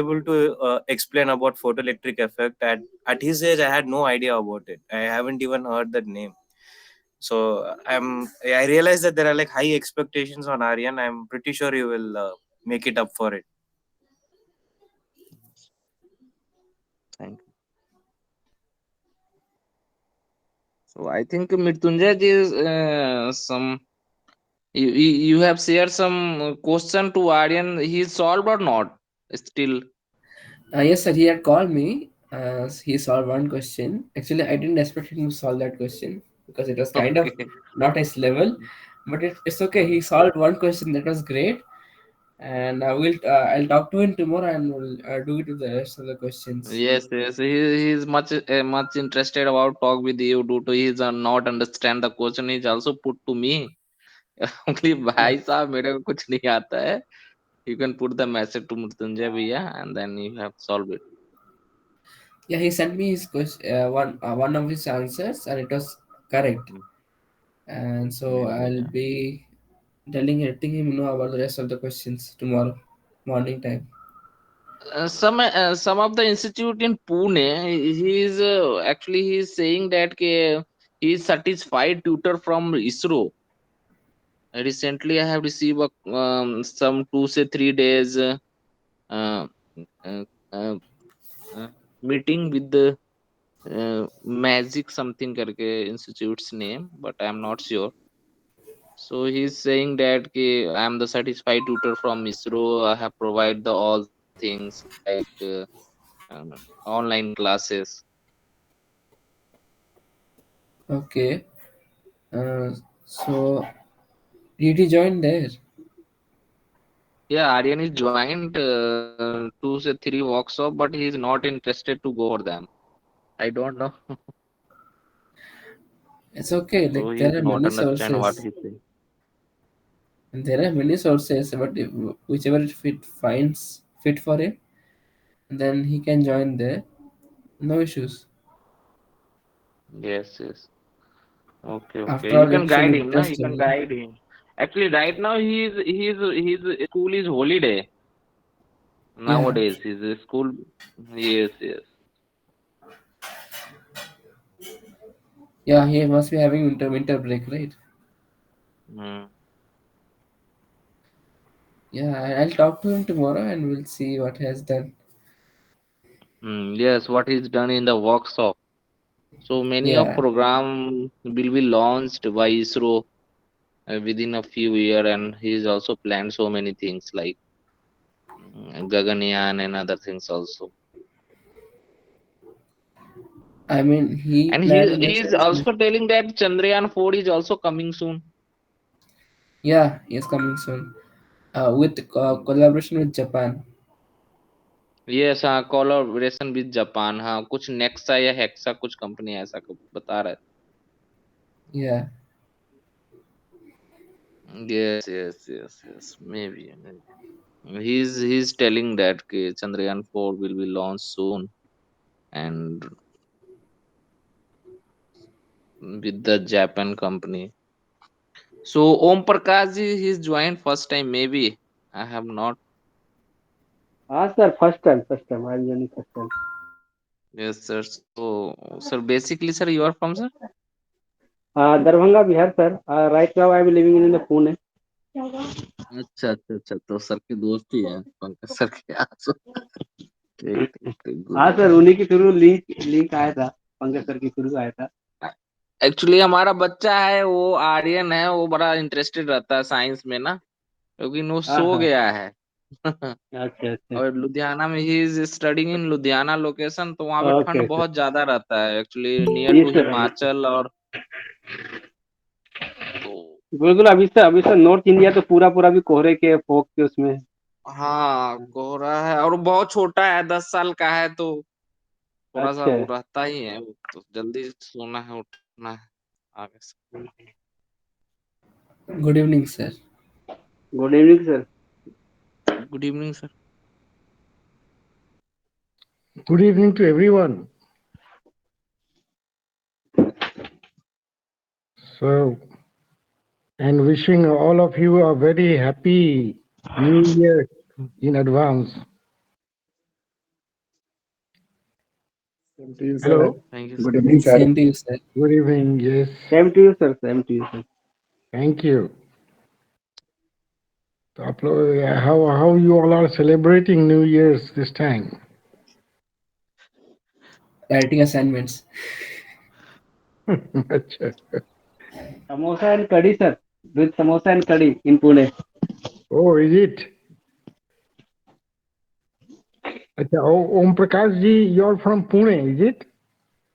able to explain about photoelectric effect. At his age, I had no idea about it. I haven't even heard that name. So I realize that there are like high expectations on Aryan. I'm pretty sure he will make it up for it. Thank you. So I think Mrityunjay ji is some you have shared some question to Aryan. He solved or not? Still. Yes, sir. He had called me. He solved one question. Actually, I didn't expect him to solve that question because it was kind of Okay. not his level. But it's okay. He solved one question that was great, and I'll talk to him tomorrow and we'll do it with the rest of the questions. Yes, yes. He is much interested about talk with you due to his not understand the question. He's also put to me. कि Yeah, भाई साहब मेरे को कुछ नहीं आता है. You can put the message to Mrityunjay भैया and then you have solved it. yeah. He sent me his question, one of his answers, and it was correct. Mm. And so I'll Yeah. be letting him know about the rest of the questions tomorrow morning time. Some of the institute in Pune, he is actually he is saying that he is satisfied tutor from ISRO. Recently, I have received some 2 say 3 days uh, uh, uh, uh, meeting with the Magic something करके institute's name, but I am not sure. So he's saying that I am the satisfied tutor from ISRO. I have provided the all things like online classes. Okay. Uh, so did he join there? Yeah, Aryan is joined 2 say 3 workshop, but he is not interested to go for them. I don't know. It's okay. So Like he is there are not many understand what sources, he saying. and there are many sources. But whichever finds fit for him, then he can join there. No issues. Yes, yes. Okay, okay. After You all, can it should guide him, na? You interest can him. guide him. Actually, right now his school is holiday Yeah, nowadays. His school, yes, yes. yeah. He must be having winter break, right? Mm. Yeah, I'll talk to him tomorrow and we'll see what he has done. Yes, what is done in the workshop. So many of Yeah, program will be launched by ISRO within a few year, and he's also planned so many things like Gaganyaan and other things also. I mean he And planned in the he is sense that also telling that Chandrayaan 4 is also coming soon. yeah, he's coming soon. With collaboration with Japan. Yes हाँ collaboration with Japan हाँ कुछ Nexa या hexa कुछ company ऐसा बता रहा Yeah, है yes yes yes yes may be he's telling that Chandrayaan 4 will be launched soon and with the Japan company. So Om Prakash ji he's joined first time maybe I have not. हाँ sir, first time I am journey first time. Yes sir, so sir basically sir you are from sir. Darbhanga Bihar sir. Right now I am living in the Pune. अच्छा अच्छा अच्छा तो sir की दोस्त ही है Pankaj sir के आसो ठीक ठीक ठीक हाँ गुड सर, उन्हीं के थ्रू लिंक लिंक आया था, पंकज सर के थ्रू आया था. एक्चुअली हमारा बच्चा है वो आर्यन है वो बड़ा इंटरेस्टेड रहता है साइंस में ना क्योंकि वो हाँ सो हाँ. गया है अच्छा अच्छा. और लुधियाना में he is studying in Ludhiana location तो वहां पे ओके ठंड ओके. बहुत ज्यादा रहता है एक्चुअली नियर जी टू सर, जी सर. हिमाचल और तो बिल्कुल. अभी सर नॉर्थ इंडिया तो पूरा पूरा भी कोहरे के फोक के उसमें. हाँ कोहरा है और वो बहुत छोटा है 10 साल का है तो थोड़ा सा अच्छा. वो रहता ही है वो तो जल्दी सोना है उठना है आगे से good evening, sir. Good evening sir. Good evening sir. Good evening to everyone. So, and wishing all of you a very happy New Year in advance. Same to you, sir. Hello. Thank you, sir. Good evening, sir. Same to you, sir. Good evening. Yes. Same to you, sir. Same to you, sir. Thank you. So, how you all are celebrating New Year's this time? Writing assignments. Acha. Samosa and curry, sir. With samosa and curry in Pune. Oh, is it? Acha. Oh, Om Prakash ji, you're from Pune, is it?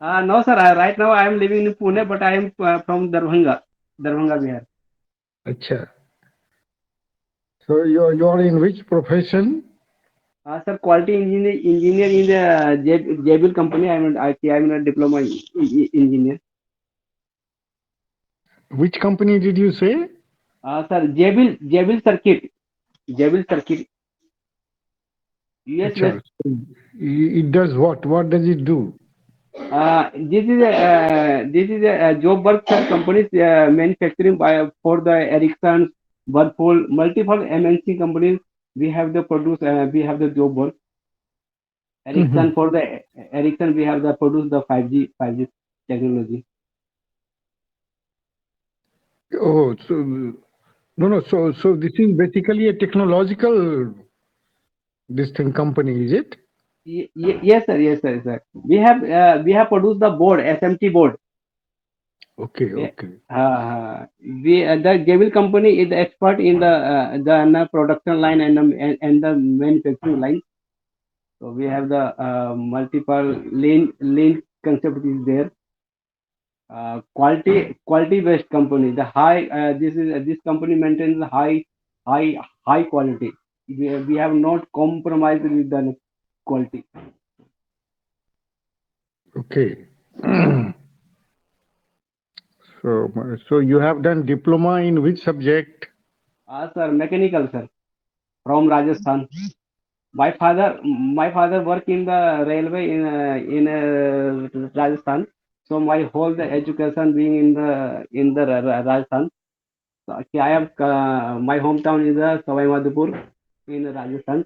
No, sir. Right now I am living in Pune, but I am from Darbhanga, Darbhanga, Bihar. Acha. So you're in which profession? Sir, quality engineer in the Jabil company. I am a diploma engineer. Which company did you say? Sir, Jabil Circuit. Jabil Circuit. US based. Acha. So it does what? What does it do? This is a job work sir. Companies manufacturing by for the Ericsson, Whirlpool, multiple MNC companies. We have the produce. We have the job work. Ericsson Mhm. for the Ericsson. We have the produce the 5G technology. Oh, so no. So this is basically a technological this thing company, is it? Yes, sir. Yes, sir. Sir. We have produced the board SMT board. Okay, We, okay, the Jabil company is the expert in the production line and the manufacturing line. So we have the multiple lean concept is there. Quality based company. The high this company maintains high quality. We have not compromised with the quality. okay. So you have done diploma in which subject? Sir, mechanical sir from Rajasthan. My father work in the railway in Rajasthan. So my whole the education being in the Rajasthan. So, okay, I have my hometown is Savai Madhupur in Rajasthan.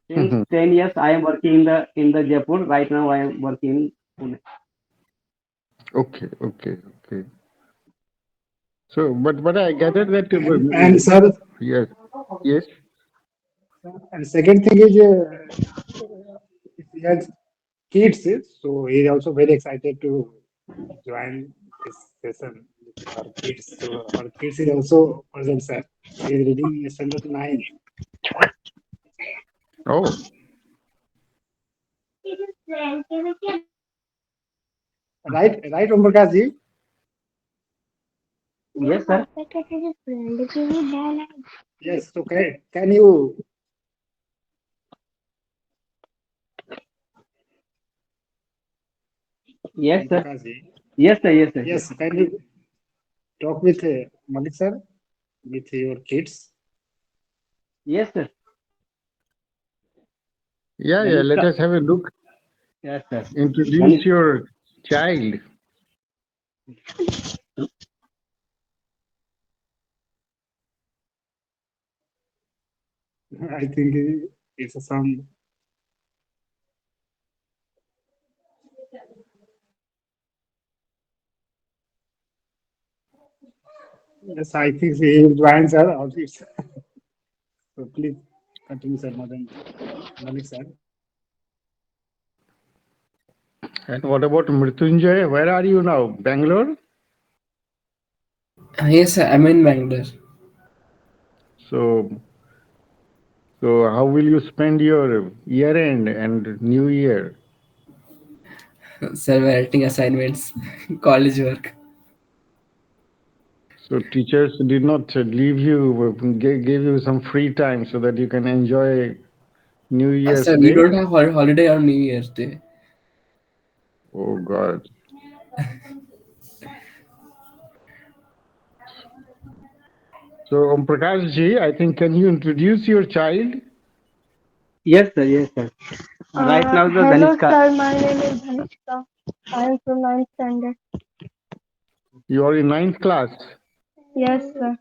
Since Mhm. 10 years, I am working in the Jaipur. Right now, I am working in Pune. Okay, okay, okay. So, but I gathered that And sir, yes, yes. and second thing is, if he has kids, so he is also very excited to join this session with her kids. So her kids is also present, sir. She is reading standard 9. Oh, Right, Om Prakash ji? Yes, sir. Yes. So can you, Yes, Om sir. Prakash ji? Yes, sir. Yes, sir. Yes, Yes. Can you talk with Malik sir with your kids? yes, sir. yeah, yeah. Let Ganishka. us have a look. Yes, sir. Introduce Ganish. your child. I think it's some. Yes, I think he will join, sir. So please continue, sir, Madan Malik, sir. And what about Mrityunjay? Where are you now? Bangalore? Yes, sir. I'm in Bangalore. So, so how will you spend your year end and New Year? Sir, we're writing assignments, college work. So teachers did not leave you, gave you some free time so that you can enjoy New Year's Sir, we Day? don't have holiday on New Year's Day. Oh God. So Om Prakash ji, I think can you introduce your child? Yes, sir. Yes, sir. Right now, the Hello, Ganishka. sir. My name is Dhanishka. I am from ninth standard. You are in ninth class. Yes, sir.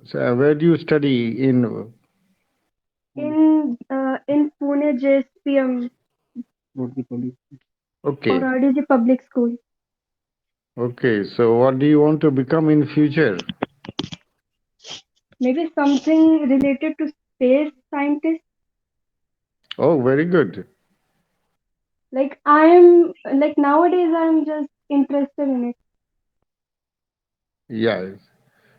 So where do you study in? In Pune JSPM. or Okay. RDG public school. Okay. So what do you want to become in future? Maybe something related to space scientist. Oh, very good. Like I'm like nowadays I'm just interested in it. Yeah.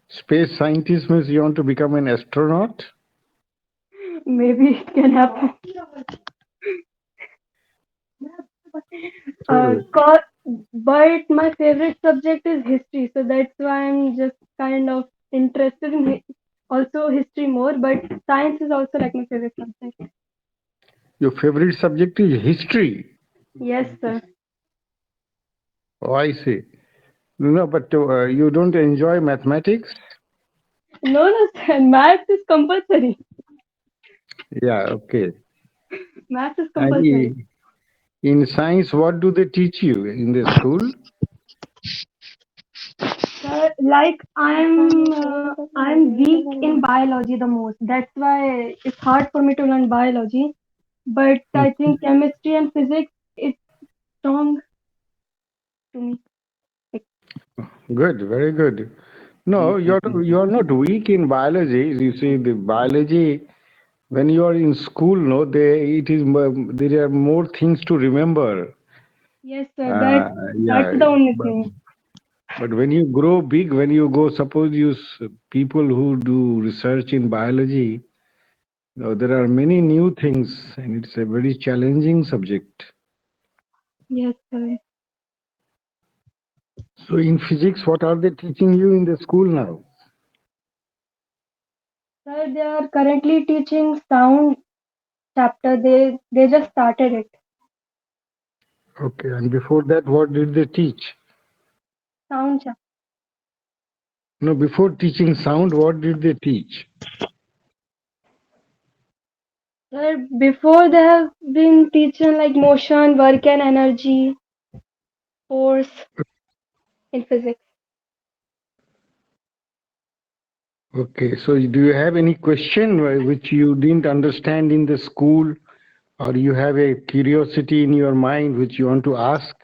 Space scientist means you want to become an astronaut? Maybe it can happen. Uh, So, co- but my favorite subject is history, so that's why I'm just kind of interested in also history more. But science is also like my favorite subject. your favorite subject is history. Yes, sir. Oh, I see. No, but you don't enjoy mathematics? No, no, sir. Maths is compulsory. Yeah, okay. Maths is And compulsory. in science, what do they teach you in the school? Like I'm weak in biology the most. That's why it's hard for me to learn biology. But I Mhm. think chemistry and physics it's strong to me. Like, Good, very good. No, you're not weak in biology. You see, the biology when you are in school, no, there are more things to remember. yes, sir. Uh, That's yeah, the only but, thing. but when you grow big, when you go, suppose people who do research in biology, there are many new things, and it's a very challenging subject. Yes, sir. So in physics, what are they teaching you in the school now? Sir, they are currently teaching sound chapter. They just started it. Okay, and before that, what did they teach? Sound chapter. No, before teaching sound, what did they teach? Sir, before they have been teaching like motion, work and energy, force in physics. Okay, so do you have any question which you didn't understand in the school, or you have a curiosity in your mind which you want to ask?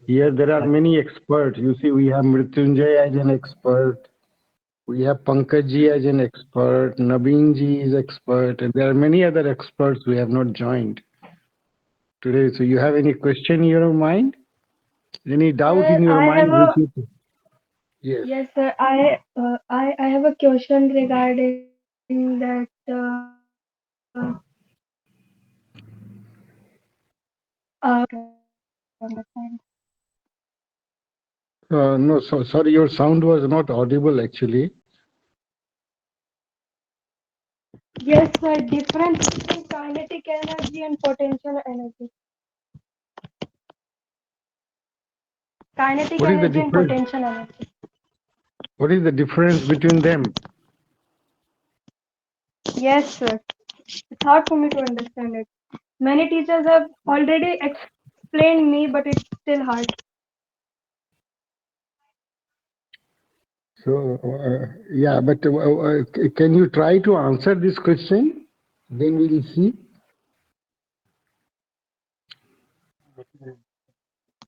Here, there are many experts. You see, we have Mrityunjay as an expert. We have Pankajji as an expert. Nabeenji is expert. And there are many other experts who have not joined today. So, you have any question in your mind? Any doubt Sir, in your I have mind which a you? Yes. yes, sir. I have a question regarding that. Understand. No, sorry, your sound was not audible actually. Yes, sir. Difference between kinetic energy and potential energy. Kinetic What is the energy and difference? potential energy. What is the difference between them? Yes, sir. It's hard for me to understand it. Many teachers have already explained me, but it's still hard. So, yeah, but can you try to answer this question? Then we'll see.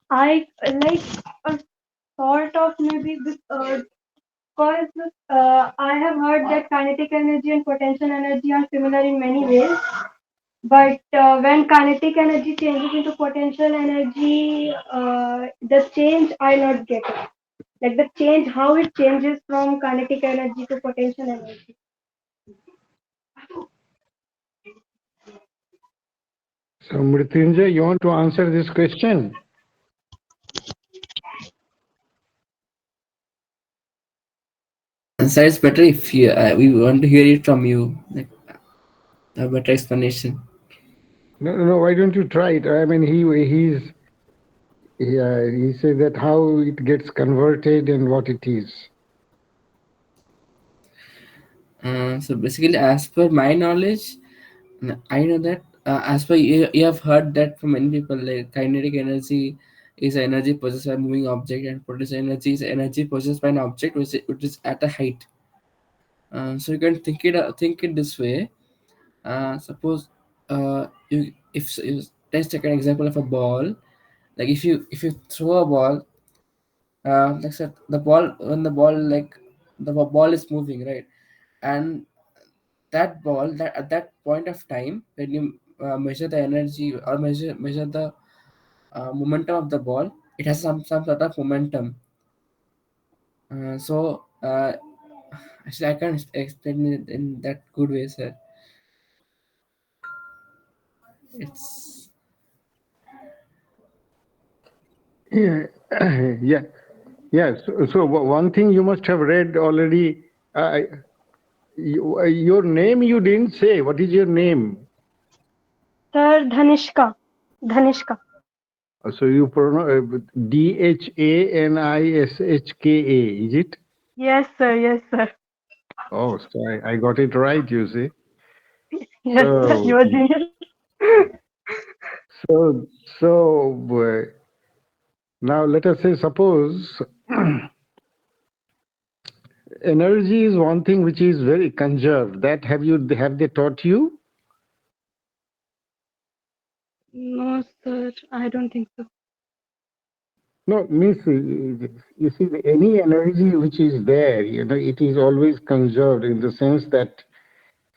I like a sort of maybe this because I have heard that kinetic energy and potential energy are similar in many ways. But when kinetic energy changes into potential energy, the change I not get it. Like the change, how it changes from kinetic energy to potential energy. So, Mrityunjay, you want to answer this question? Sir, it's better if we want to hear it from you, like a better explanation. No, no, no. Why don't you try it? I mean, he said that how it gets converted and what it is. So basically, as per my knowledge, I know that as per you have heard that from many people, like kinetic energy is energy possessed by a moving object, and potential energy is energy possessed by an object which is at a height. So you can think it this way. Suppose you if let's take an example of a ball. Like if you throw a ball, like said, the ball when the ball like the ball is moving, right? And that ball, that at that point of time when you measure the energy or measure the momentum of the ball, it has some sort of momentum. So actually I can't explain it in that good way, sir. It's Yeah, yeah, yeah. So one thing you must have read already. Your name you didn't say. What is your name? Sir, Dhanishka. Dhanishka. So you pronounce Dhanishka, is it? Yes, sir. Yes, sir. Oh, so I got it right, you see. Yes, sir. So, You are genius. so, so now let us say, suppose energy is one thing which is very conserved. That have they taught you? No, sir. I don't think so. No, means you see, any energy which is there, it is always conserved in the sense that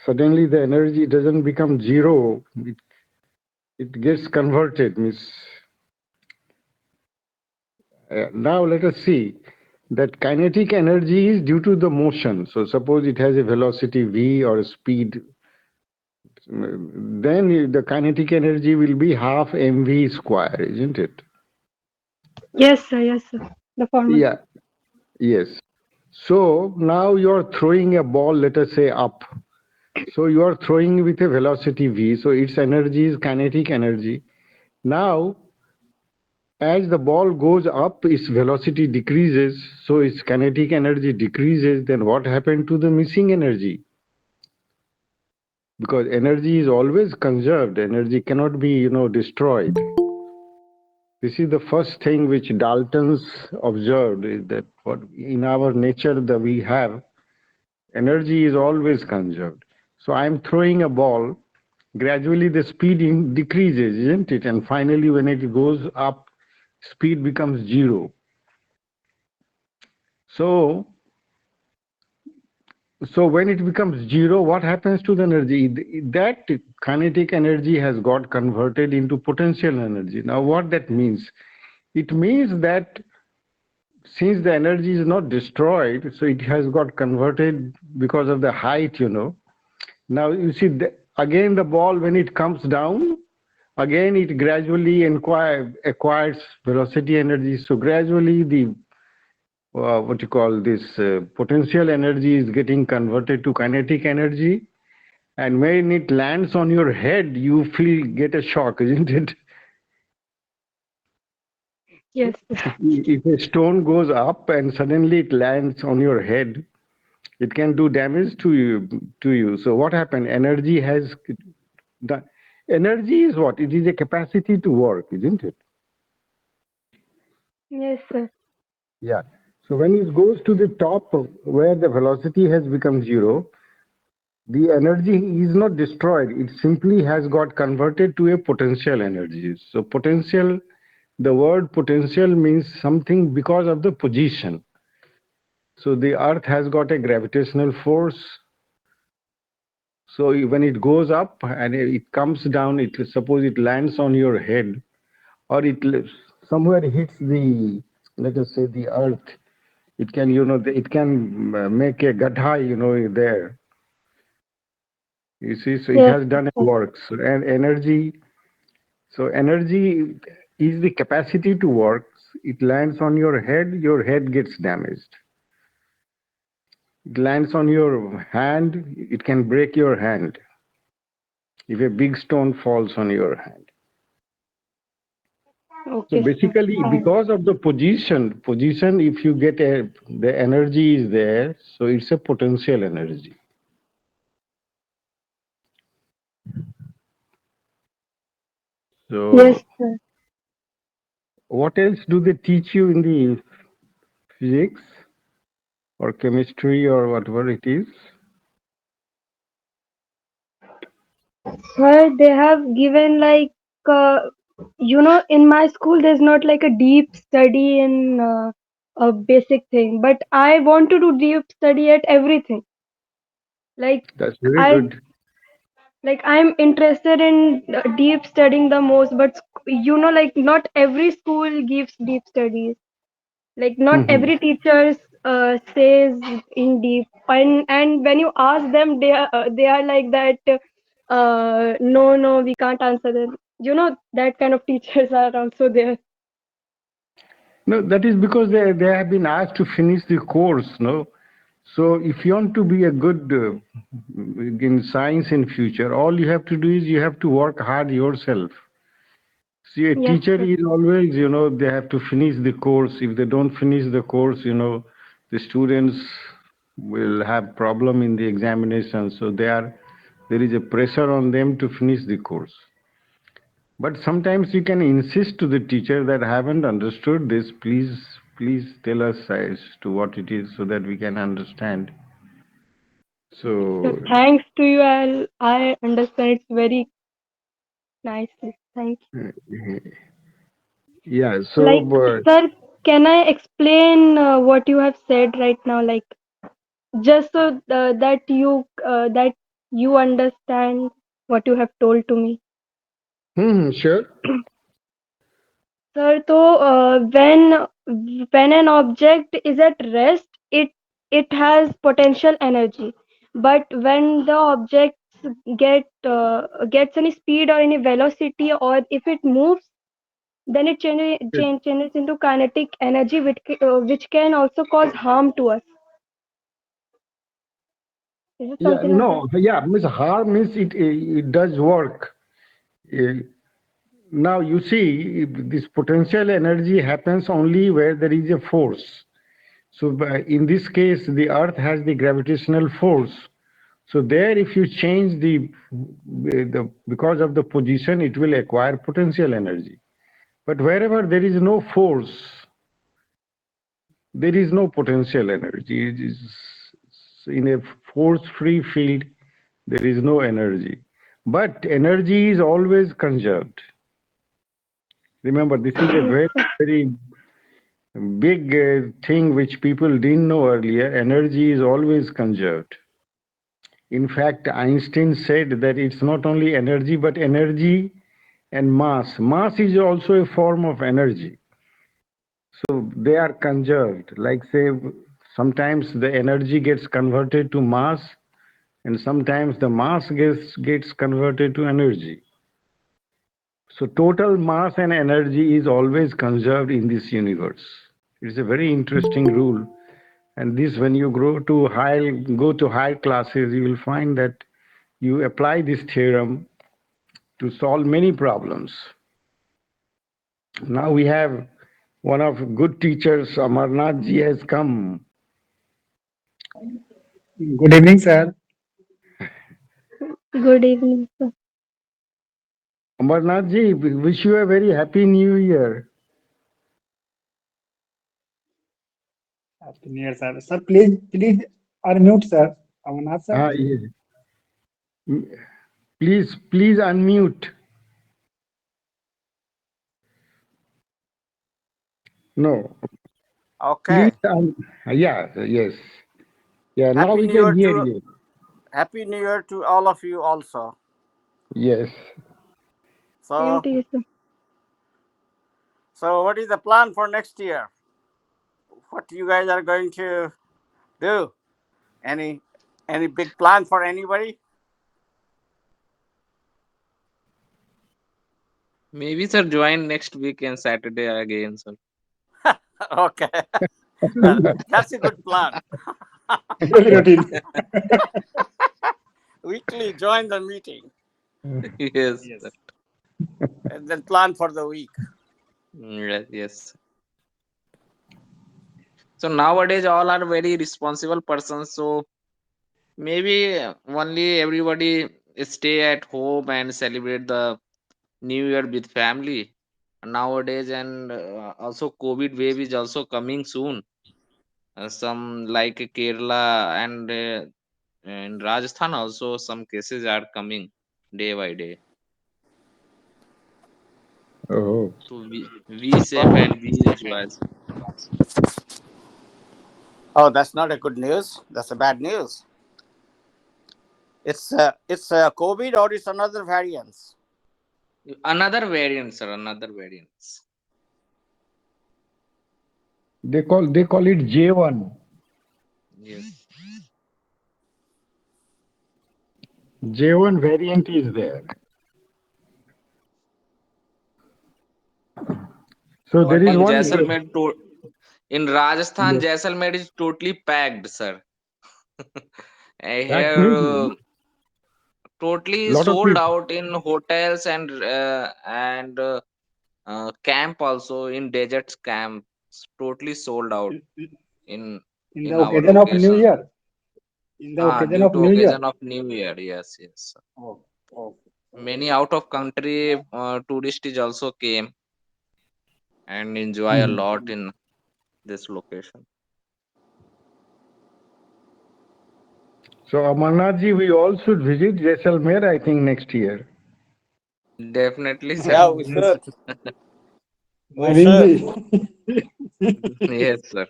suddenly the energy doesn't become zero. It gets converted. Means now let us see that kinetic energy is due to the motion. So suppose it has a velocity v or a speed, then the kinetic energy will be half mv square, isn't it? Yes, sir. Yes, sir. The formula. Yeah. Yes. So now you're throwing a ball, let us say up. So you are throwing with a velocity v. So its energy is kinetic energy. Now, as the ball goes up, its velocity decreases. So its kinetic energy decreases. Then what happened to the missing energy? Because energy is always conserved. Energy cannot be, destroyed. This is the first thing which Dalton's observed, is that what in our nature that we have, energy is always conserved. So I'm throwing a ball, gradually the speed decreases, isn't it? And finally, when it goes up, speed becomes zero. So, so when it becomes zero, what happens to the energy? That kinetic energy has got converted into potential energy. Now, what that means? It means that since the energy is not destroyed, so it has got converted because of the height. Now you see, again the ball when it comes down, again it gradually acquires velocity energy. So gradually the what you call this potential energy is getting converted to kinetic energy, and when it lands on your head, you get a shock, isn't it? Yes, sir. If a stone goes up and suddenly it lands on your head, it can do damage to you. So what happened? The energy is what? It is a capacity to work, isn't it? Yes, sir. Yeah. So when it goes to the top where the velocity has become zero, the energy is not destroyed. It simply has got converted to a potential energy. So potential, the word potential means something because of the position. So the earth has got a gravitational force. So when it goes up and it comes down, suppose it lands on your head, or somewhere hits the, let us say, the earth. It can, it can make a gadha, there. You see, so it Yes, has done sir. work. And energy, so energy is the capacity to work. It lands on your head gets damaged. It lands on your hand, it can break your hand if a big stone falls on your hand. So Okay, sir. basically, because of the position, if you get the energy is there, so it's a potential energy. Yes, So sir. what else do they teach you in the physics or chemistry or whatever it is? Sir, they have given like uh, in my school there's not like a deep study in a basic thing, but I want to do deep study at everything. Like That's very I good. I'm interested in deep studying the most, but like not every school gives deep studies. Like not Mhm. every teacher says in deep, and when you ask them, they are like that. No, no, we can't answer them. That kind of teachers are also there. No, that is because they have been asked to finish the course, no? So if you want to be a good in science in future, all you have to do is you have to work hard yourself. See, a Yes, teacher sir. is always, they have to finish the course. If they don't finish the course, the students will have problem in the examination. So there is a pressure on them to finish the course. But sometimes you can insist to the teacher that I haven't understood this. Please tell us as to what it is so that we can understand. So So, thanks to you, I understand it's very nicely. Thank you. uh, yeah. So, Like, sir, can I explain what you have said right now? Like, just so that you understand what you have told to me. sure. Sir, so when an object is at rest, it has potential energy. But when the object gets any speed or any velocity, or if it moves, then it changes into kinetic energy, which can also cause harm to us. Is it Yeah, something like that? no, yeah, Miss harm means it does work. Uh, Now you see, this potential energy happens only where there is a force. So in this case, the Earth has the gravitational force. So there, if you change the because of the position, it will acquire potential energy. But wherever there is no force, there is no potential energy. It is in a force-free field, there is no energy. But energy is always conserved. Remember, this is a Yes, very, sir. very big thing which people didn't know earlier. Energy is always conserved. In fact, Einstein said that it's not only energy, but energy and mass. Mass is also a form of energy. So they are conserved. Like, say, sometimes the energy gets converted to mass, and sometimes the mass gets converted to energy. So total mass and energy is always conserved in this universe. It's a very interesting rule. And this, when you go to higher classes, you will find that you apply this theorem to solve many problems. Now we have one of good teachers, Amarnath ji has come. Good evening, sir. Good evening, sir. Amarnath ji, we wish you a very happy new year. Happy New Year, sir. Sir, please unmute, sir. Amarnath, sir. Yes. Please unmute. No, please. Okay. Yeah, yes. Yeah, now Happy we New can Year hear to you. Happy New Year to all of you also. Yes. Same So to you, sir. so what is the plan for next year? What you guys are going to do? Any any big plan for anybody? Maybe sir join next week and Saturday again, sir. Okay. That's a good plan. Daily routine. Weekly join the meeting Yes, sir. Yes. and then plan for the week. Yes. So nowadays all are very responsible persons. So maybe only everybody stay at home and celebrate the New Year with family nowadays, and also COVID wave is also coming soon. Some like Kerala and in Rajasthan also some cases are coming day by day. Oh, So we safe and we enjoy. Oh, that's not a good news. That's a bad news. It's COVID or it's another variants. Another variant, sir. Another variants. they call it J1. Yes. J1 variant is there. So What there do is In you one. think? Jaisalmer, in Rajasthan, Yes, Jaisalmer is totally packed, sir. I that hear means totally lot of sold people. out in hotels and camp also in deserts camps. Totally sold out in in the in our occasion of New location. Year. In the occasion Due of to New Year. occasion of New Year. Yes, yes. Oh, okay. Many out of country tourists is also came and enjoy a Mhm. lot in this location. So Amarnath ji, we all should visit Jaisalmer, I think, next year. Definitely, sir. Yeah, we Yes, should. We Naveen should. ji. Yes, sir.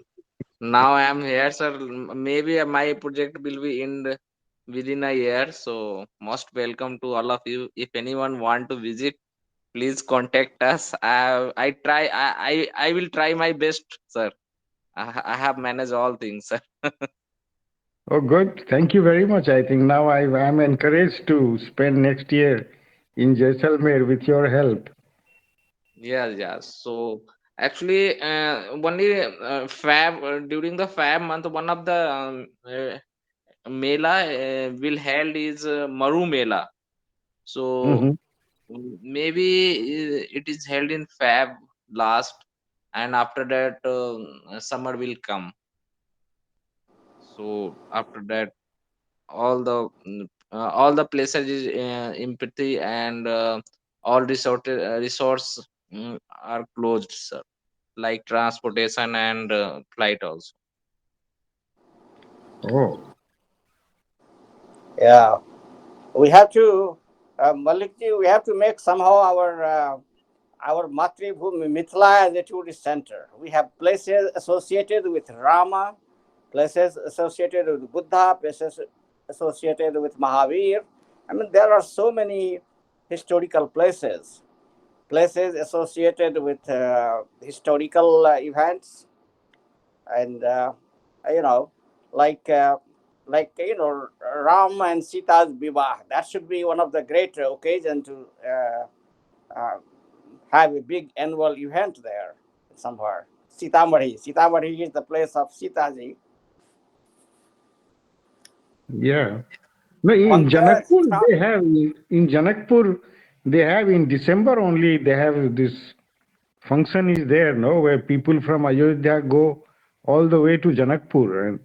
Now I am here, sir. Maybe my project will be end within a year. So most welcome to all of you. If anyone want to visit, please contact us. I will try my best, sir. I have managed all things, sir. Oh, good. Thank you very much. I think now I am encouraged to spend next year in Jaisalmer with your help. Yes, yes. So actually, only Fab during the Fab month, one of the Mela will held is Maru Mela. So Hmm. maybe it is held in Fab last, and after that summer will come. So after that, all the places is empty and resorts are closed, sir. Like transportation and flight also. Oh, Yeah, we have to, Malikji. We have to make somehow our Matribhumi Mithila as a tourist center. We have places associated with Rama, places associated with Buddha, places associated with Mahavir. I mean, there are so many historical places, places associated with historical events, and you know, like Ram and Sita's Vivah. That should be one of the great occasion to uh, have a big annual event there somewhere. Sitamari is the place of Sitaji. yeah. No, in Pankaj, Janakpur they have in Janakpur they have in December only they have this function is there, no, where people from Ayodhya go all the way to Janakpur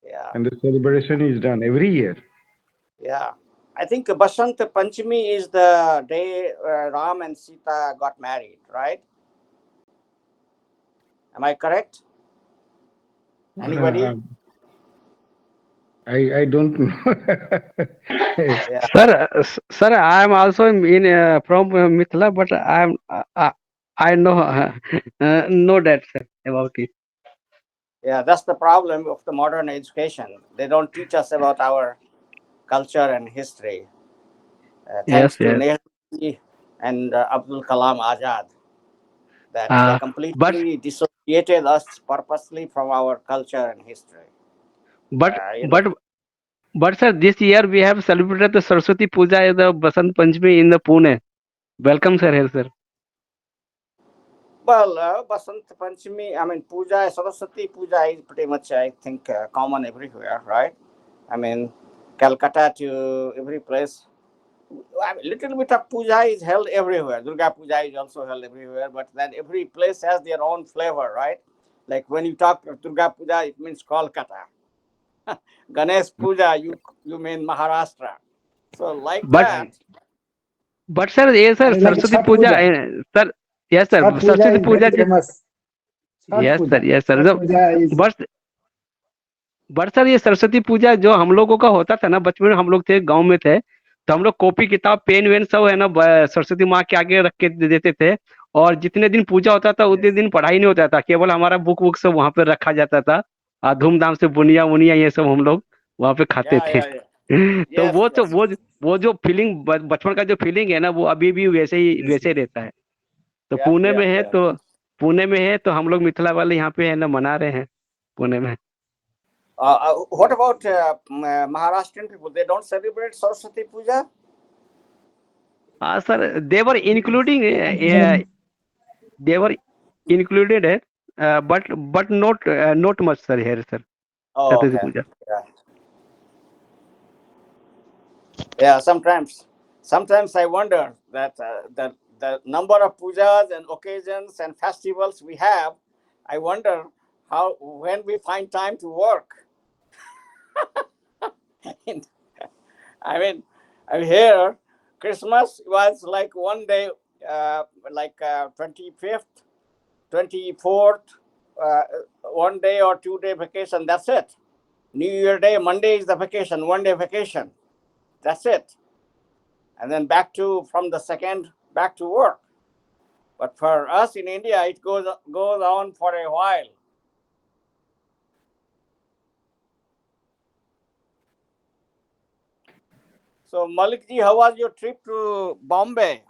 yeah, and the celebration is done every year. yeah. I think Basant Panchami is the day Ram and Sita got married, right? Am I correct? Anybody? Uh, I don't know. Yeah, Sir, I am also in from Mithila, but I know know that sir about it. yeah. That's the problem of the modern education. They don't teach us about our culture and history. Thanks Yes, to yes. Nehru and Abdul Kalam Azad, that they Uh, but completely dissociated us purposely from our culture and history. but You know, but but sir, this year we have celebrated the Saraswati Puja, the Basant Panchami in the Pune. Welcome, sir, here, sir. well, Basant Panchami, I mean, Puja, Saraswati Puja is pretty much, I think, common everywhere, right? I mean, Calcutta to every place. I mean, little bit of puja is held everywhere. Durga Puja is also held everywhere, but then every place has their own flavor, right? Like when you talk of Durga Puja, it means Kolkata. Ganesh Puja, you mean Maharashtra. So like But Right. that, sir, yes, sir, And like Saraswati Chhat Puja, Puja. sir. Yes, sir, Chhat Puja Saraswati is very Puja. famous. Chhat Yes, sir, Puja. yes, sir. Chhat Puja is But sir ये सरस्वती पूजा जो हम लोगों का होता था ना बचपन में हम लोग थे गांव में थे तो हम लोग कॉपी किताब पेन वेन सब है ना सरस्वती माँ के आगे रख के दे देते थे, और जितने दिन पूजा होता था उतने दिन पढ़ाई नहीं होता था, केवल हमारा बुक वुक सब वहां पे रखा जाता था, और धूमधाम से बुनिया वुनिया ये सब हम लोग वहां पे खाते Yeah, थे। yeah, yeah. तो Yes, yes. वो जो फीलिंग, बचपन का जो फीलिंग है ना, वो अभी भी वैसे ही रहता है। तो Yeah, yeah, yeah. पुणे में है तो हम लोग मिथिला वाले यहाँ पे है ना मना रहे हैं पुणे में। What about Maharashtrian people? They don't celebrate Saraswati Puja? हाँ sir, they were including, they were included it, but not much sir here sir, Oh, Saraswati okay. Puja. Yeah. Yeah, sometimes I wonder that the number of pujas and occasions and festivals we have, I wonder how when we find time to work. I mean, here Christmas was like one day, like 25th, 24th, uh, 1 day or 2 day vacation. That's it. New Year Day, Monday is the vacation, 1 day vacation. That's it. And then from the second back to work. But for us in India, it goes on for a while. So Malik ji, how was your trip to Bombay?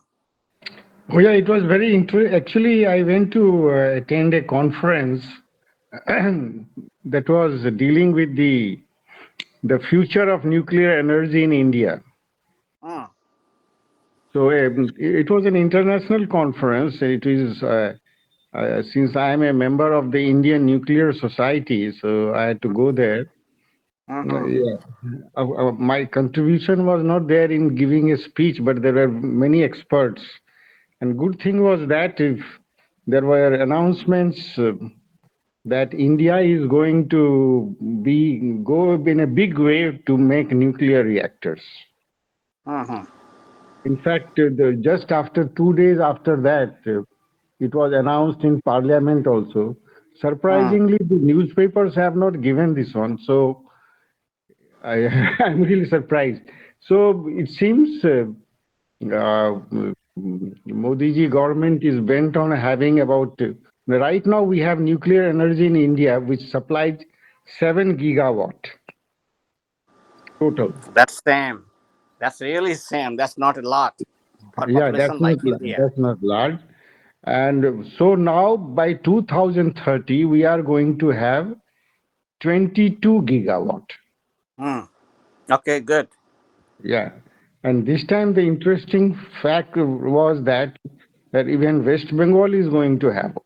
Oh yeah, it was very interesting. Actually, I went to attend a conference that was dealing with the future of nuclear energy in India. Hmm. So it was an international conference. It is since I am a member of the Indian Nuclear Society, so I had to go there. Yeah. My contribution was not there in giving a speech, but there were many experts. And good thing was that if there were announcements that India is going to go in a big way to make nuclear reactors. In fact, just after 2 days after that, it was announced in Parliament also. Surprisingly, the newspapers have not given this one, so I'm really surprised. So it seems Modi ji government is bent on having about, right now we have nuclear energy in India which supplies 7 gigawatt total. That's same. That's really same. That's not a lot for Yeah, population like India. that's not large. And so now by 2030, we are going to have 22 gigawatt. Okay, good. Yeah. And this time the interesting fact was that even West Bengal is going to have.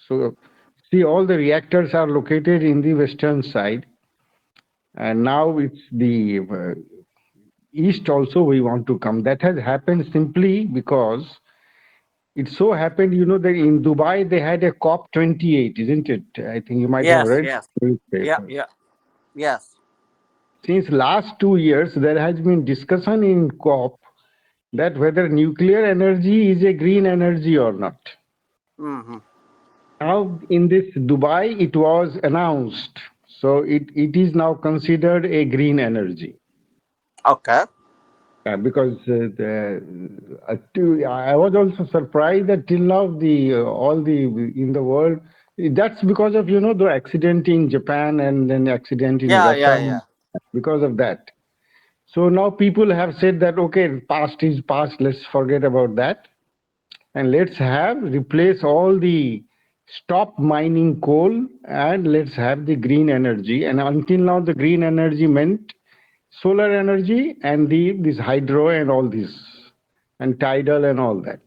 So see, all the reactors are located in the western side. And now it's the east also we want to come. That has happened simply because it so happened, that in Dubai they had a COP28, isn't it? I think you might have Yes, read yes. newspapers. Yeah. Yes. Since last 2 years, there has been discussion in COP that whether nuclear energy is a green energy or not. Now, in this Dubai, it was announced. So it is now considered a green energy. Okay. Because I was also surprised that till now all the in the world, that's because of the accident in Japan and then accident in Russia. Yeah. Because of that. So now people have said that okay, past is past. Let's forget about that, and let's replace all the stop mining coal and let's have the green energy. And until now, the green energy meant solar energy and this hydro and all this, and tidal and all that.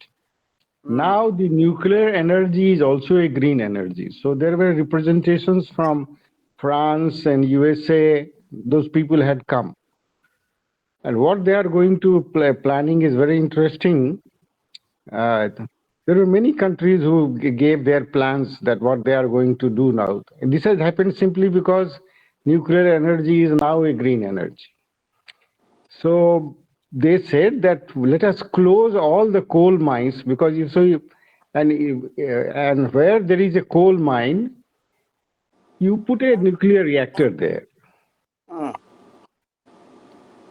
Now the nuclear energy is also a green energy. So there were representations from France and USA. Those people had come. And what they are going to planning is very interesting. There are many countries who gave their plans that what they are going to do now. And this has happened simply because nuclear energy is now a green energy. So they said that let us close all the coal mines because and where there is a coal mine, you put a nuclear reactor there.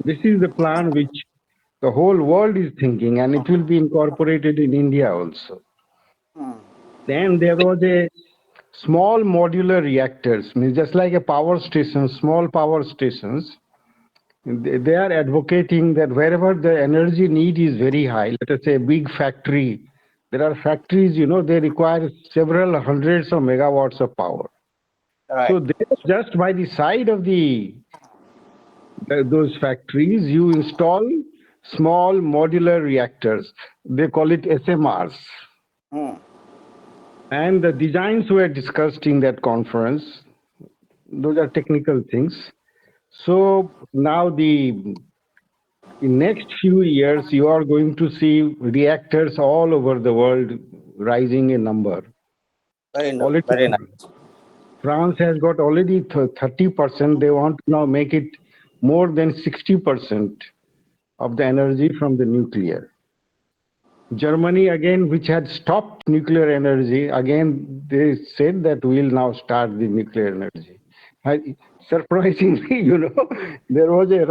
This is the plan which The whole world is thinking, and it will be incorporated in India also. Hmm. Then there was a small modular reactors, means just like a power station, small power stations. They are advocating that wherever the energy need is very high, let us say a big factory, there are factories, they require several hundreds of megawatts of power. Right. So there, just by the side of those factories, you install small modular reactors. They call it SMRs. Hmm. And the designs were discussed in that conference. Those are technical things. So now in next few years, you are going to see reactors all over the world rising in number. Already, Very nice. France has got already 30%. They want to now make it more than 60% of the energy from the nuclear. Germany, again, which had stopped nuclear energy, again, they said that we'll now start the nuclear energy. Surprisingly, there was a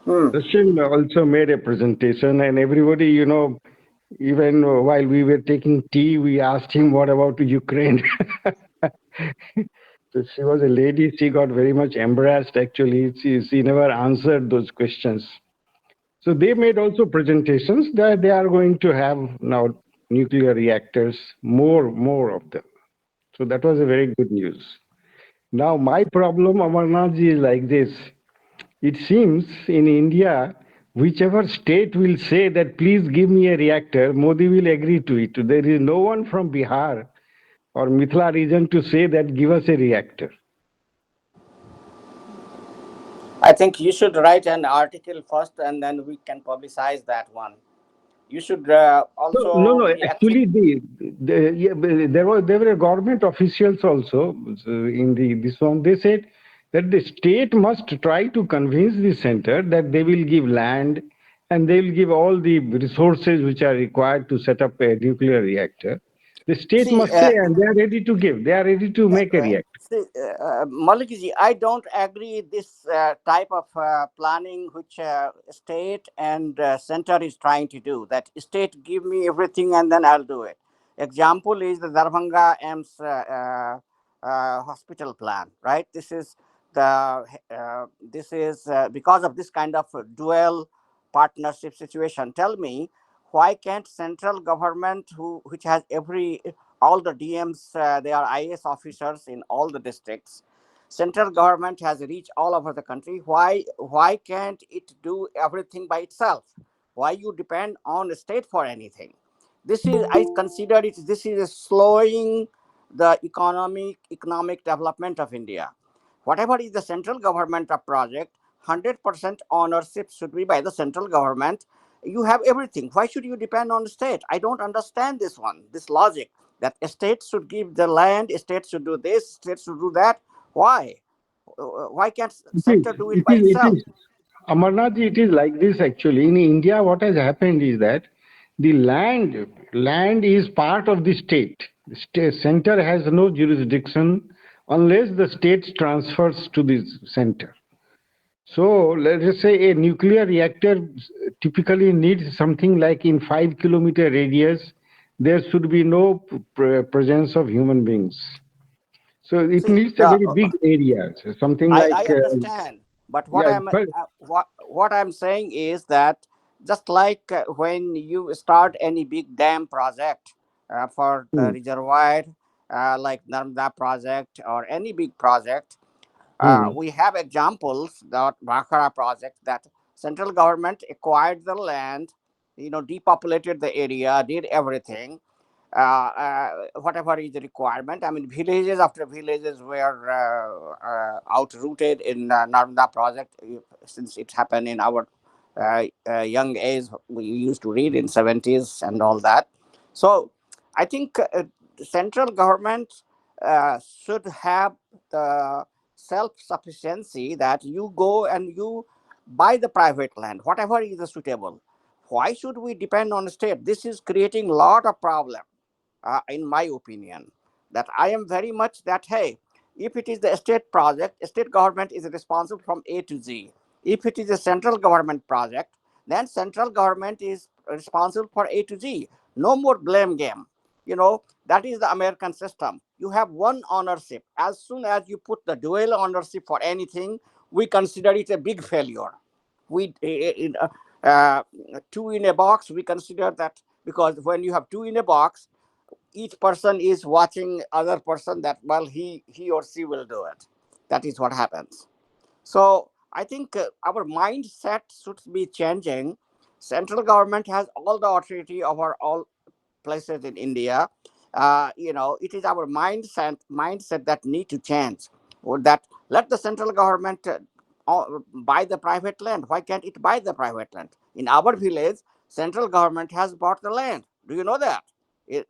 Hmm. Russian also made a presentation, and everybody, even while we were taking tea, we asked him, what about Ukraine? So she was a lady, she got very much embarrassed actually. She never answered those questions. So they made also presentations that they are going to have now nuclear reactors, more of them. So that was a very good news. Now my problem, Amarnath ji, is like this. It seems in India, whichever state will say that please give me a reactor, Modi will agree to it. There is no one from Bihar or Mithila region to say that give us a reactor. I think you should write an article first, and then we can publicize that one. You should No, no, also no. be active. Actually, yeah, there were government officials also in this one. They said that the state must try to convince the center that they will give land and they will give all the resources which are required to set up a nuclear reactor. The state See, must say, and they are ready to give. They are ready to make a reactor. Maliki, I don't agree this type of planning which state and center is trying to do. That state give me everything and then I'll do it. Example is the Darbhanga AIMS hospital plan, right? This is because of this kind of dual partnership situation. Tell me, why can't central government, which has all the DMs, they are IAS officers in all the districts. Central government has reached all over the country. Why can't it do everything by itself? Why you depend on the state for anything? This is, I consider it, this is slowing the economic development of India. Whatever is the central government of project, 100% ownership should be by the central government. You have everything. Why should you depend on the state? I don't understand this logic that a state should give the land, a state should do this, state should do that. Why? Why can't It is, center do it it by is, it itself? is. Amarnath, it is like this actually. In India, what has happened is that the land is part of the state. The center has no jurisdiction unless the state transfers to the center. So let us say a nuclear reactor typically needs something like in 5 kilometer radius, there should be no presence of human beings. So it See, needs a very big area, so something I like understand, but yeah, but what I'm saying is that just like when you start any big dam project for the hmm, reservoir, like Narmada project or any big project, hmm. we have examples that Bhakhara project that central government acquired the land, depopulated the area, did everything, whatever is the requirement. I mean, villages after villages were outrooted in Narmada project, since it happened in our young age. We used to read in 70s and all that. So I think the central government should have the self-sufficiency that you go and you buy the private land, whatever is suitable. Why should we depend on state? This is creating a lot of problem, in my opinion, that I am very much that, hey, if it is the state project, state government is responsible from A to Z. If it is a central government project, then central government is responsible for A to Z. No more blame game. That is the American system. You have one ownership. As soon as you put the dual ownership for anything, we consider it a big failure. We in two in a box, we consider that, because when you have two in a box, each person is watching other person, that well, he or she will do it. That is what happens. So I think our mindset should be changing. Central government has all the authority over all places in India. It is our mindset that need to change. Or that let the central government buy the private land. Why can't it buy the private land? In our village, central government has bought the land. Do you know that?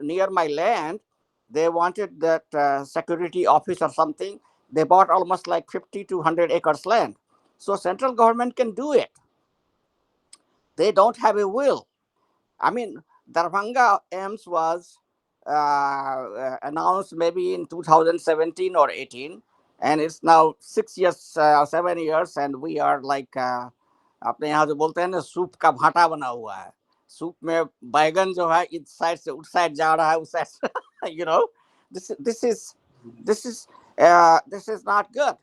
Near my land, they wanted that security office or something. They bought almost like 50 to 100 acres land. So central government can do it. They don't have a will. I mean, Darbhanga AIMS was announced maybe in 2017 or 18, and it's now 6 years, 7 years, and we are like अपने यहाँ जो बोलते हैं ना, soup का भाटा बना हुआ है. सूप में बैगन जो है इस साइड से उस साइड जा रहा है, उस साइड से you know this is not good.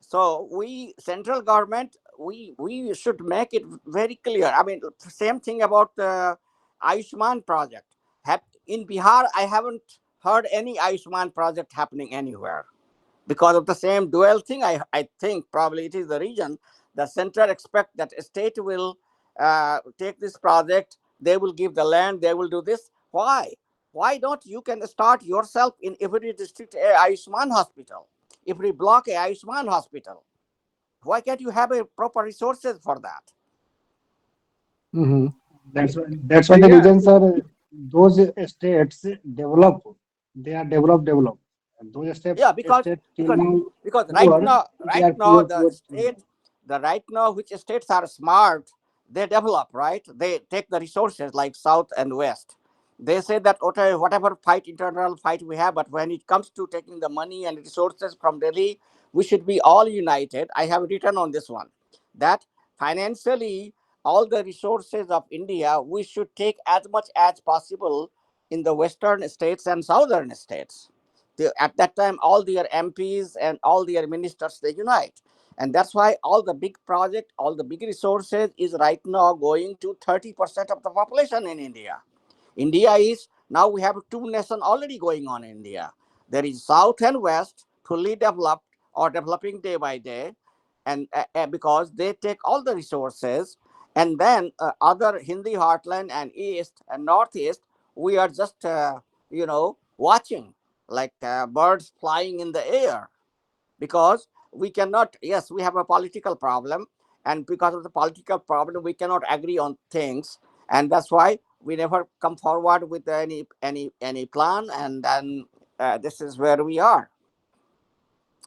So we central government, we should make it very clear. I mean, same thing about the Ayushman project. In Bihar, I haven't heard any Ayushman project happening anywhere because of the same dual thing. I think probably it is the region. The center expect that a state will take this project. They will give the land. They will do this. Why don't you can start yourself in every district a Ayushman hospital, every block a Ayushman hospital? Why can't you have a proper resources for that? Hmm. That's why the regions are those states develop. They are developed. And those Yeah, states till because now because right poor. now They right are now poor, the poor. state the right now which states are smart, they develop, right? They take the resources like south and west. They say that, okay, whatever internal fight we have, but when it comes to taking the money and resources from Delhi, we should be all united. I have written on this one that financially all the resources of India we should take as much as possible in the western states and southern states. At that time, all their MPs and all their ministers, they unite. And that's why all the big project, all the big resources is right now going to 30% of the population in India. India is now, we have two nations already going on in India. There is south and west, fully developed or developing day by day, and because they take all the resources, and then other Hindi heartland and east and northeast, we are just watching like birds flying in the air, because we cannot. Yes, we have a political problem, and because of the political problem we cannot agree on things, and that's why we never come forward with any plan, and then this is where we are.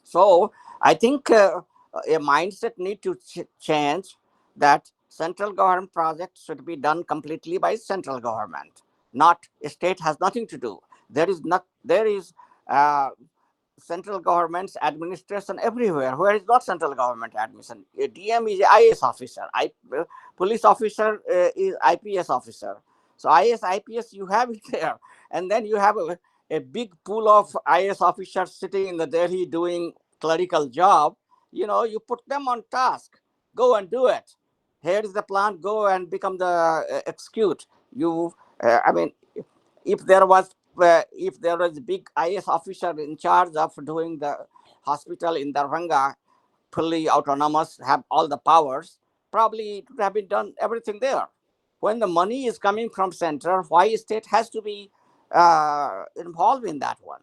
So I think a mindset need to change, that central government projects should be done completely by central government, not state has nothing to do. There is uh, central government's administration everywhere. Where is not central government administration? A DM is a IAS officer. Police officer is IPS officer. So IAS, IPS, you have it there, and then you have a big pool of IAS officers sitting in the Delhi doing clerical job. You put them on task. Go and do it. Here is the plan. Go and become the execute. I mean, if there was a big IS officer in charge of doing the hospital in Darbhanga, fully autonomous, have all the powers, probably it would have been done everything there. When the money is coming from center, why state has to be involved in that one?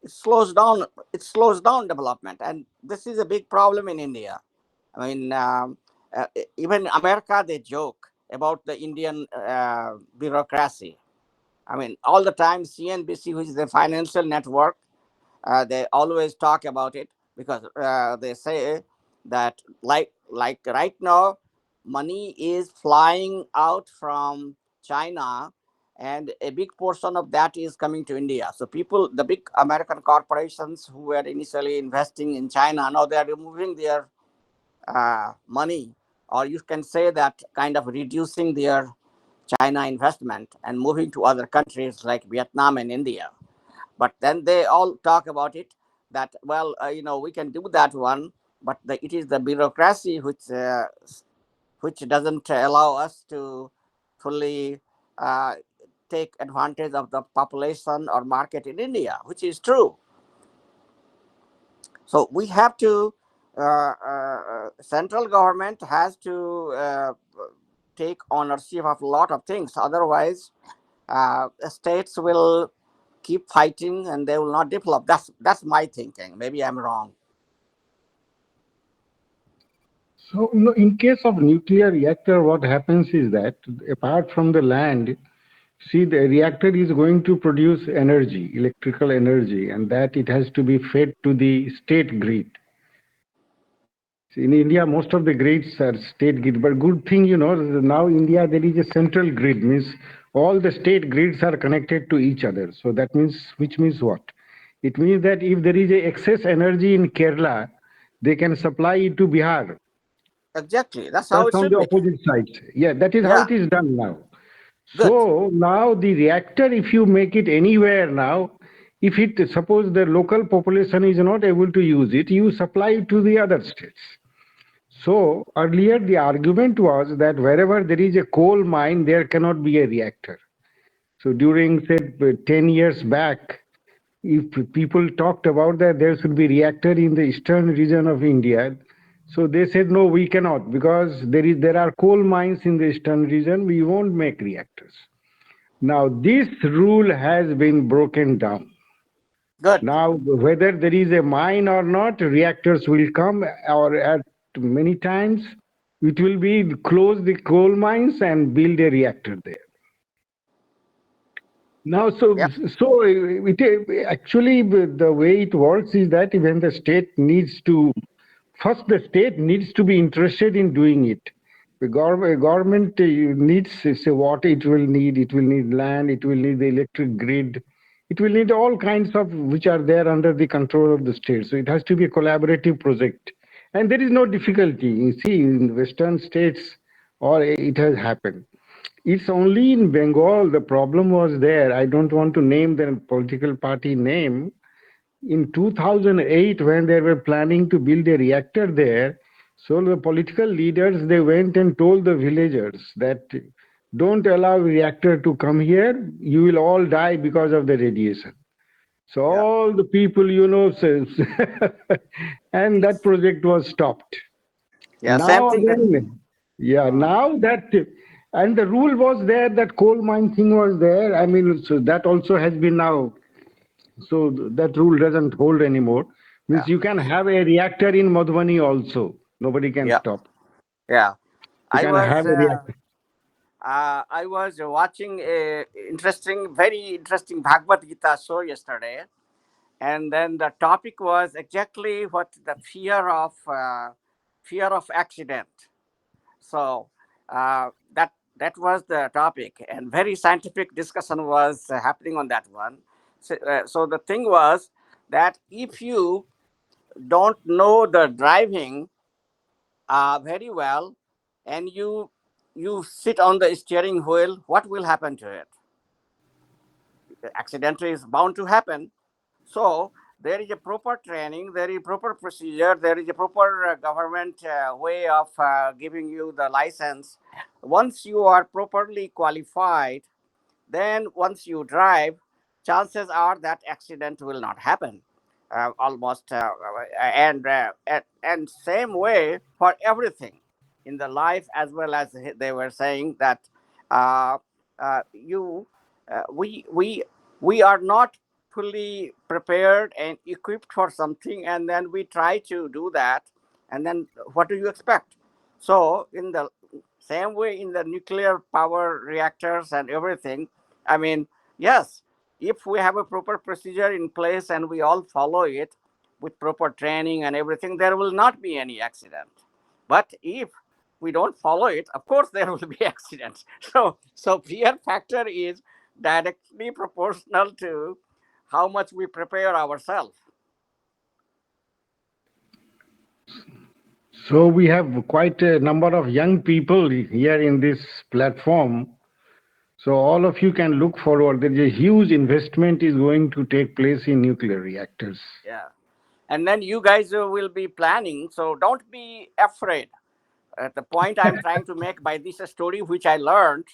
It slows down. It slows down development, and this is a big problem in India. I mean, uh, even America, they joke about the Indian bureaucracy. I mean, all the time, CNBC, which is a financial network, they always talk about it, because they say that like right now, money is flying out from China, and a big portion of that is coming to India. So the big American corporations who were initially investing in China, now they are removing their money, or you can say that kind of reducing their China investment and moving to other countries like Vietnam and India. But then they all talk about it that, well, we can do that one, but it is the bureaucracy which doesn't allow us to fully uh, take advantage of the population or market in India, which is true. So we have to, central government has to take ownership of a lot of things. Otherwise, states will keep fighting and they will not develop. That's my thinking. Maybe I'm wrong. So, in case of nuclear reactor, what happens is that apart from the land, see, the reactor is going to produce energy, electrical energy, and that it has to be fed to the state grid. In India, most of the grids are state grid, but good thing, now India there is a central grid, means all the state grids are connected to each other. So that means, which means what? It means that if there is a excess energy in Kerala, they can supply it to Bihar. Exactly. That's how That's it on should the be. opposite side. Yeah, that is how Yeah. it is done now. Good. So now the reactor, if you make it anywhere now, if it suppose the local population is not able to use it, you supply it to the other states. So earlier the argument was that wherever there is a coal mine, there cannot be a reactor. So during say 10 years back, if people talked about that there should be reactor in the eastern region of India, so they said no, we cannot, because there are coal mines in the eastern region, we won't make reactors. Now this rule has been broken down. Good. Now whether there is a mine or not, reactors will come, or at many times it will be close the coal mines and build a reactor there. Now, Yep. so actually the way it works is that when the state needs to, first the state needs to be interested in doing it. The government needs, say, what it will need. It will need land. It will need the electric grid. It will need all kinds of which are there under the control of the state. So it has to be a collaborative project, and there is no difficulty. You see, in Western states, or it has happened. It's only in Bengal the problem was there. I don't want to name the political party name. In 2008, when they were planning to build a reactor there, so the political leaders, they went and told the villagers that don't allow reactor to come here. You will all die because of the radiation. So Yeah. all the people, says, and that project was stopped. Yeah. Same Now thing. again, yeah, Uh, now that, and the rule was there, that coal mine thing was there. I mean, so that also has been now, so that rule doesn't hold anymore. yeah. Means you can have a reactor in Madhubani also. Nobody can Yeah. stop. Yeah. You I can was have a reactor. I was watching a very interesting Bhagavad Gita show yesterday, and then the topic was exactly what the fear of accident. So that was the topic, and very scientific discussion was happening on that one. So the thing was that if you don't know the driving very well, and you sit on the steering wheel, what will happen to it? Accident is bound to happen. So there is a proper training, there is proper procedure, there is a proper government way of giving you the license. Once you are properly qualified, then once you drive, chances are that accident will not happen. Almost and same way for everything in the life, as well as they were saying that uh, you we are not fully prepared and equipped for something, and then we try to do that, and then what do you expect? So in the same way, in the nuclear power reactors and everything, I mean, yes, if we have a proper procedure in place and we all follow it with proper training and everything, there will not be any accident. But if we don't follow it, of course there will be accidents. So fear factor is directly proportional to how much we prepare ourselves. So we have quite a number of young people here in this platform. So all of you can look forward. There is a huge investment is going to take place in nuclear reactors. Yeah. And then you guys will be planning. So don't be afraid. The point I'm trying to make by this story, which I learned,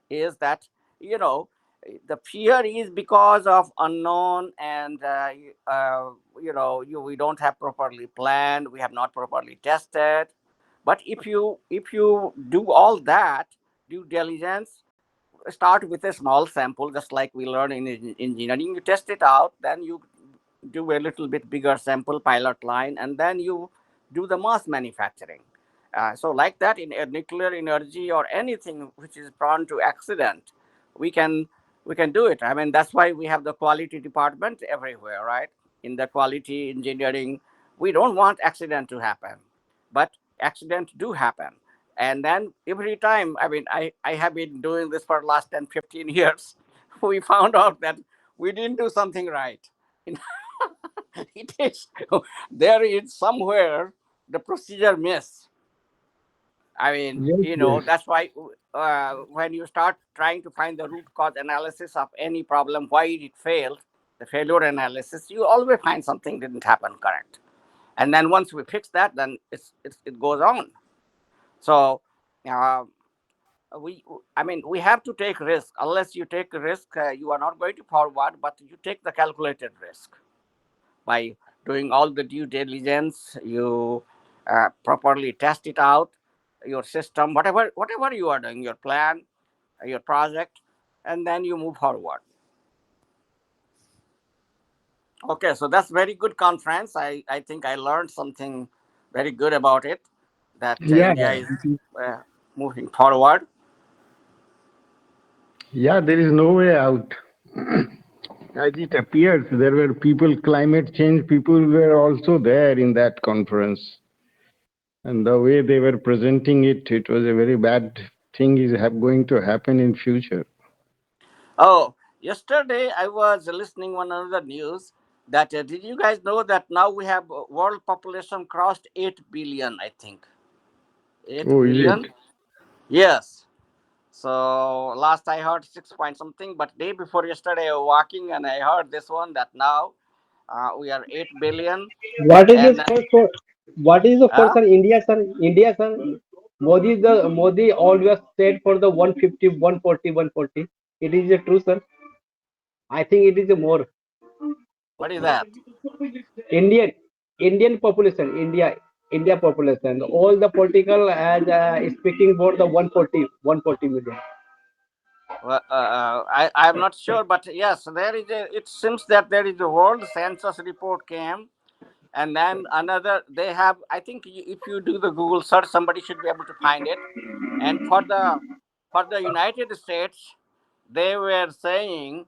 is that, you know, the fear is because of unknown, and we don't have properly planned, we have not properly tested. But if you do all that due diligence, start with a small sample, just like we learn in engineering. You test it out, then you do a little bit bigger sample pilot line, and then you do the mass manufacturing. So like that, in a nuclear energy or anything which is prone to accident, we can we can do it. I mean, that's why we have the quality department everywhere, right? In the quality engineering, we don't want accident to happen, but accidents do happen. And then every time, I mean, I have been doing this for the last 10, 15 years. We found out that we didn't do something right. It is there is somewhere the procedure miss. I mean, Yes, yes. that's why when you start trying to find the root cause analysis of any problem, why it failed, the failure analysis, you always find something didn't happen correct. And then once we fix that, then it goes on. So uh, I mean, we have to take risk. Unless you take a risk, you are not going to forward, but you take the calculated risk by doing all the due diligence. You properly test it out, your system, whatever you are doing, your plan, your project, and then you move forward. Okay, so that's very good conference. I think I learned something very good about it, that Yeah, India is uh, moving forward. yeah, there is no way out. As it appears, there were people, climate change people were also there in that conference. And the way they were presenting it, it was a very bad thing is going to happen in future. Oh, yesterday I was listening one another news that did you guys know that now we have world population crossed 8 billion? I think eight Oh, is billion. it? Yes. So last I heard 6 point something, but day before yesterday I was walking and I heard this one that now we are 8 billion, What is and this first for? What is the first, uh, sir? India, sir. India, sir. Modi always said for the 150, 140, 140. It is true, sir. I think it is a more what is that? Indian Indian population. India population. All the political as speaking for the 140, 140 million. Well, I'm not sure, but yes, there is a. It seems that there is a world census report came, and then another they have. I think if you do the Google search, somebody should be able to find it. And for the United States, they were saying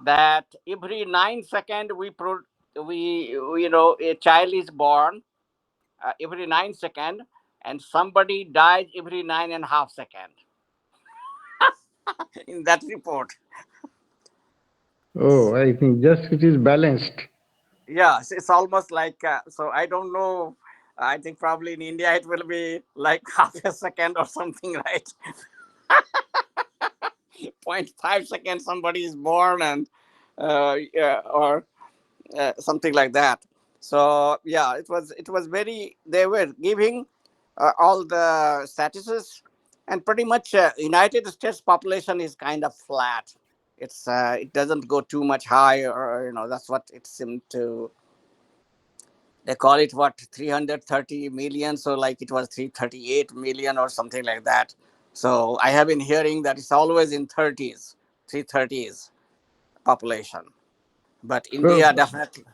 that every 9 seconds a child is born every 9 seconds, and somebody dies every 9.5 seconds in that report. Oh, I think just it is balanced. Yeah, it's almost like so. I don't know. I think probably in India it will be like half a second or something, right? 0.5 seconds somebody is born, and yeah, or something like that. So yeah, it was very. They were giving all the statuses, and pretty much United States population is kind of flat. It doesn't go too much higher. That's what it seemed to. They call it what, 330 million, so like it was 338 million or something like that. So I have been hearing that it's always in 30s, 330s population, but So, India definitely.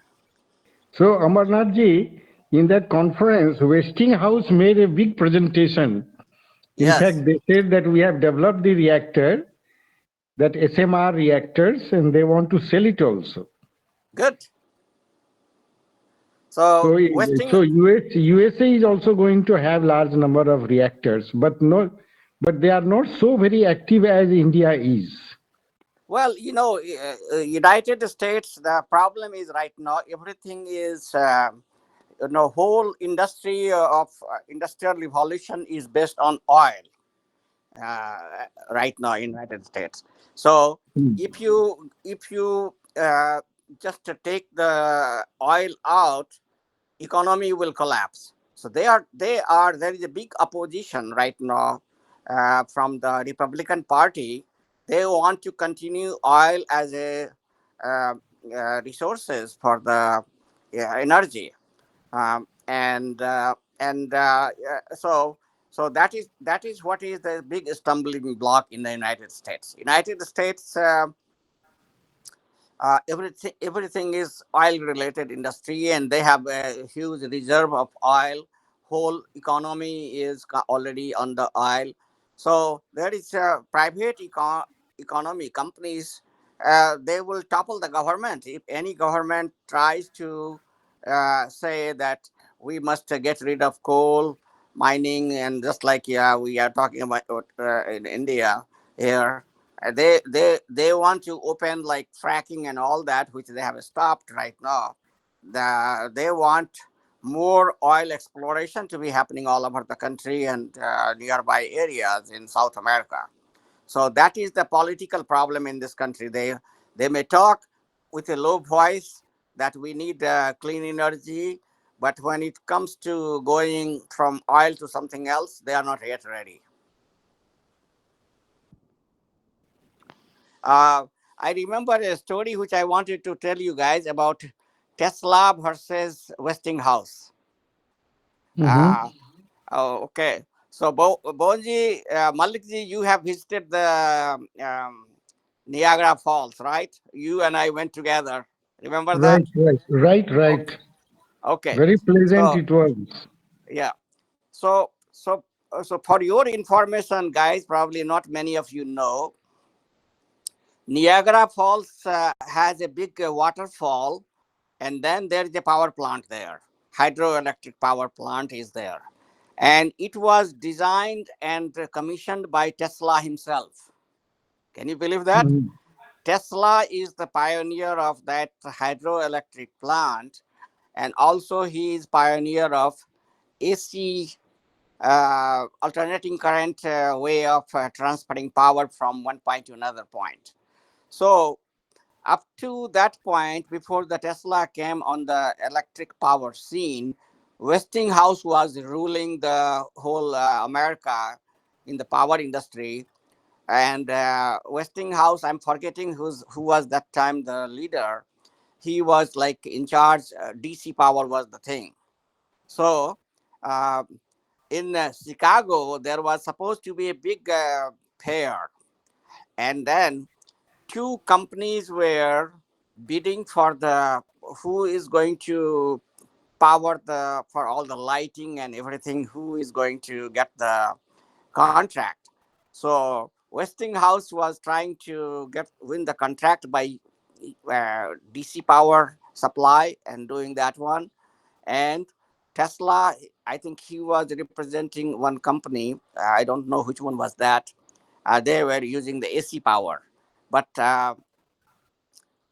so Amarnath ji, in that conference, Westinghouse made a big presentation. In Yes. fact, they said that we have developed the reactor, that SMR reactors, and they want to sell it also. Good. So, So Westing. so USA is also going to have large number of reactors, but they are not so very active as India is. Well, United States, the problem is right now everything is whole industry of industrial revolution is based on oil uh, right now in United States. So if you just take the oil out, economy will collapse. So there is a big opposition right now from the Republican Party. They want to continue oil as a uh, resources for the energy, so that is what is the big stumbling block in the United States. United States everything is oil related industry, and they have a huge reserve of oil. Whole economy is already on the oil. So there is private economy companies. They will topple the government if any government tries to say that we must get rid of coal mining, and just like we are talking about in India here. They want to open like fracking and all that, which they have stopped right now. They want more oil exploration to be happening all over the country and nearby areas in South America. So that is the political problem in this country. They may talk with a low voice that we need clean energy, but when it comes to going from oil to something else, they are not yet ready. Uh, I remember a story which I wanted to tell you guys about Tesla versus Westinghouse. Mm-hmm. Uh, okay. So, Bonji, Malikji, you have visited the Niagara Falls, right? You and I went together. Remember that? Right, right, right, Okay. right. Okay. Very pleasant So, it was. yeah. So for your information, guys, probably not many of you know, Niagara Falls has a big waterfall, and then there is a power plant there. Hydroelectric power plant is there, and it was designed and commissioned by Tesla himself. Can you believe that? Mm. Tesla is the pioneer of that hydroelectric plant, and also he is pioneer of AC, alternating current way of transferring power from one point to another point. So up to that point, before the Tesla came on the electric power scene, Westinghouse was ruling the whole America in the power industry. And Westinghouse, I'm forgetting who was that time the leader. He was like in charge. DC power was the thing. So uh, in Chicago, there was supposed to be a big fair, and then two companies were bidding for the who is going to power the for all the lighting and everything, who is going to get the contract. So Westinghouse was trying to get win the contract by DC power supply and doing that one. And Tesla, I think he was representing one company. I don't know which one was that. They were using the AC power, but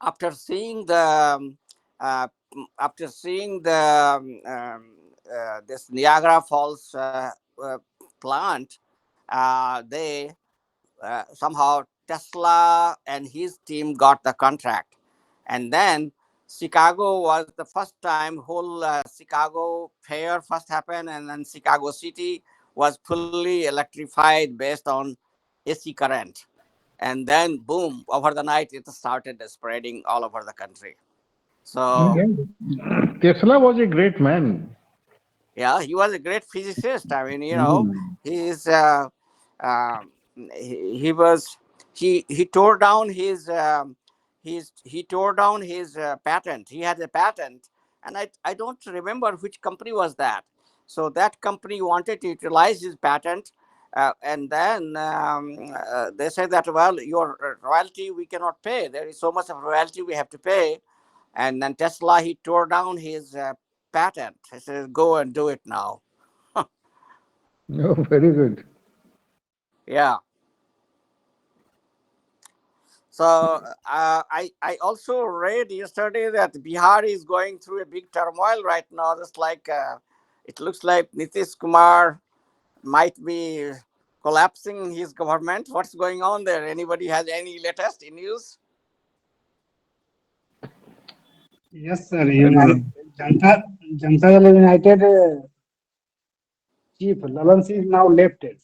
after seeing the uh, after seeing the this Niagara Falls plant, they somehow Tesla and his team got the contract, and then Chicago was the first time whole Chicago fair first happened, and then Chicago city was fully electrified based on AC current, and then boom, over the night it started spreading all over the country. So Yeah. Tesla was a great man. yeah, he was a great physicist. I mean, Mm. he's um, he was he tore down he tore down his patent. He had a patent, and I don't remember which company was that. So that company wanted to utilize his patent, and then they said that, well, your royalty we cannot pay. There is so much of royalty we have to pay. And then Tesla, he tore down his patent. He says, "Go and do it now." Oh, very good. Yeah. So I also read yesterday that Bihar is going through a big turmoil right now. Just like it looks like Nitish Kumar might be collapsing his government. What's going on there? Anybody has any latest news? Yes, sir. I don't know. United Janata Dal United chief Lalan is now left it,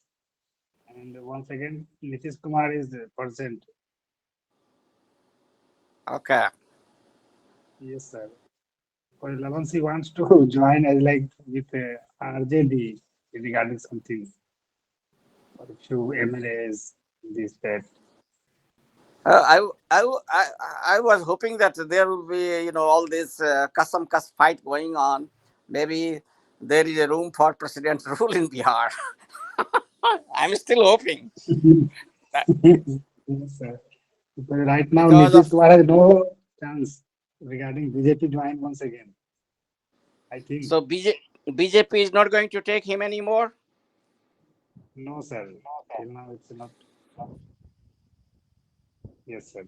and once again Nitish Kumar is present. Okay. Yes, sir. Because Lalan wants to join as like with RJD regarding something or a few MLAs this that. I was hoping that there will be, all this custom cuss fight going on. Maybe there is a room for president rule in Bihar. I'm still hoping that Yes, sir. Because right now because of Nitish Kumar has no chance regarding BJP join once again. I think so BJP is not going to take him anymore. no, sir. Till now it's not. Yes, sir.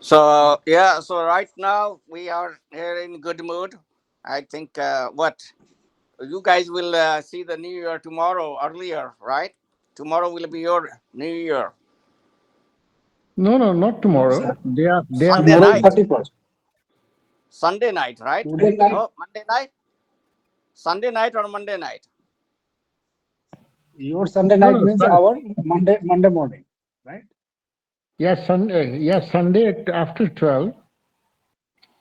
So yeah, so right now we are here in good mood. I think what you guys will see the New Year tomorrow earlier, right? Tomorrow will be your New Year, No, no, not No, sir. tomorrow. Day Sunday after Tomorrow is night, tomorrow. 31st. Sunday night, right? Today night, No, Monday night, Sunday night or Monday night. your Sunday No, night no, means our Monday morning, right? yes, yes, Sunday after 12.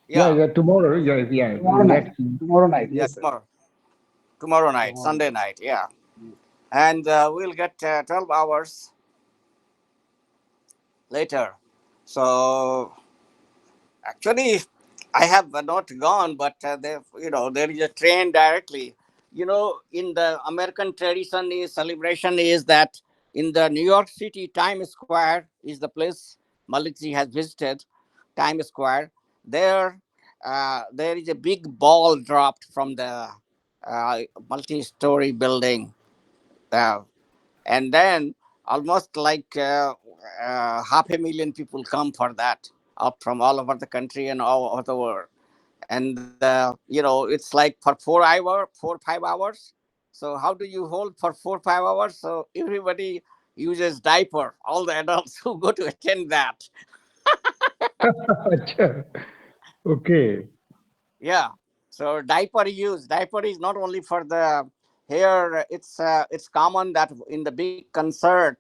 Yeah, Yeah, yeah, tomorrow. Yeah, yeah, Tomorrow night. next. Tomorrow night, yeah, yes, sir. tomorrow night, Tomorrow Sunday night. night, yeah, Yes. and we'll get 12 hours later. So actually, I have not gone, but there is a train directly. In the American tradition, is celebration is that in the New York City, Times Square is the place Malikji has visited. Times Square. There, there is a big ball dropped from the multi-story building, uh, and then almost like 500,000 people come for that up from all over the country and all over the world. And it's like for 4 5 hours. So how do you hold for 4 5 hours? So everybody uses diaper, all the adults who go to attend that. Acha. Okay. Yeah. So diaper is not only for the hair. It's common that in the big concert,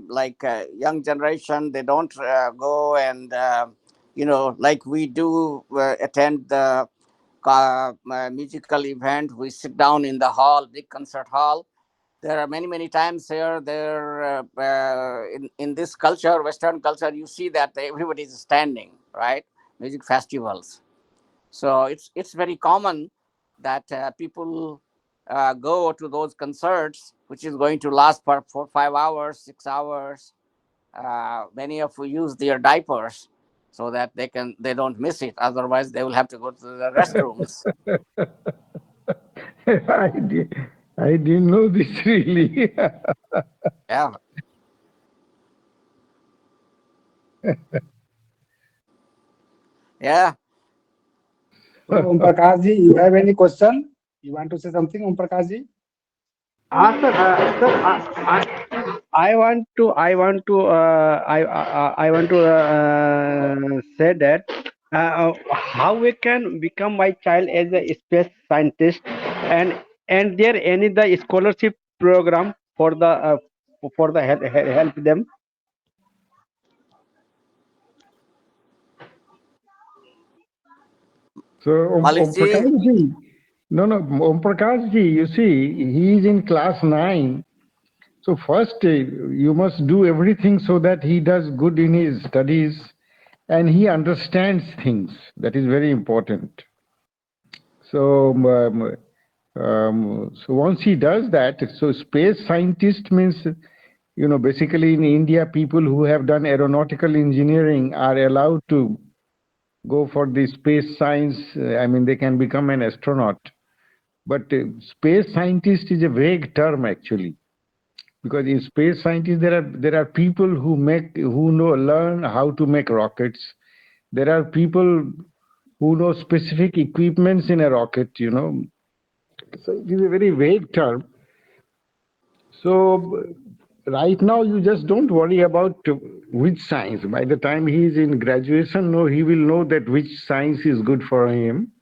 like young generation, they don't go and like we do attend the musical event. We sit down in the hall, big concert hall. There are many times here. There in this culture, Western culture, you see that everybody is standing, right? Music festivals, so it's very common that people go to those concerts, which is going to last for 4 5 hours, 6 hours. Many of you use their diapers so that they don't miss it. Otherwise, they will have to go to the restrooms. I, di- I didn't know this really. Yeah, yeah. So Om Prakash ji, you have any question? You want to say something, Om Prakash ji? I want to I want to say that how we can become my child as a space scientist, and there any the scholarship program for the help them. So, Malik Om ji, Prakash ji, no, no, Om Prakash ji, you see, he is in class 9. So, first, you must do everything so that he does good in his studies and he understands things. That is very important. So, so once he does that, so space scientist means, basically in India, people who have done aeronautical engineering are allowed to go for the space science. I mean, they can become an astronaut. But space scientist is a vague term actually, because in space scientists there are people who know learn how to make rockets. There are people who know specific equipments in a rocket. So it is a very vague term. So right now you just don't worry about which science. By the time he is in graduation, no, he will know that which science is good for him.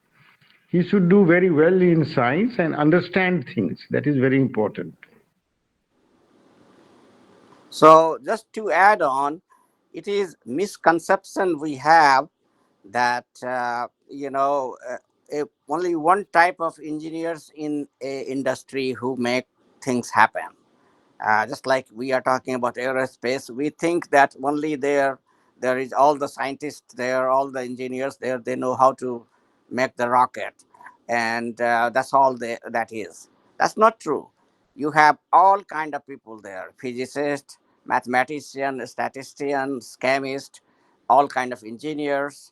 He should do very well in science and understand things. That is very important. So just to add on, it is misconception we have that only one type of engineers in a industry who make things happen. Just like we are talking about aerospace, we think that only there is all the scientists there, all the engineers there, they know how to make the rocket, and that's all that is. That's not true. You have all kind of people there: physicists, mathematicians, statisticians, chemists, all kind of engineers,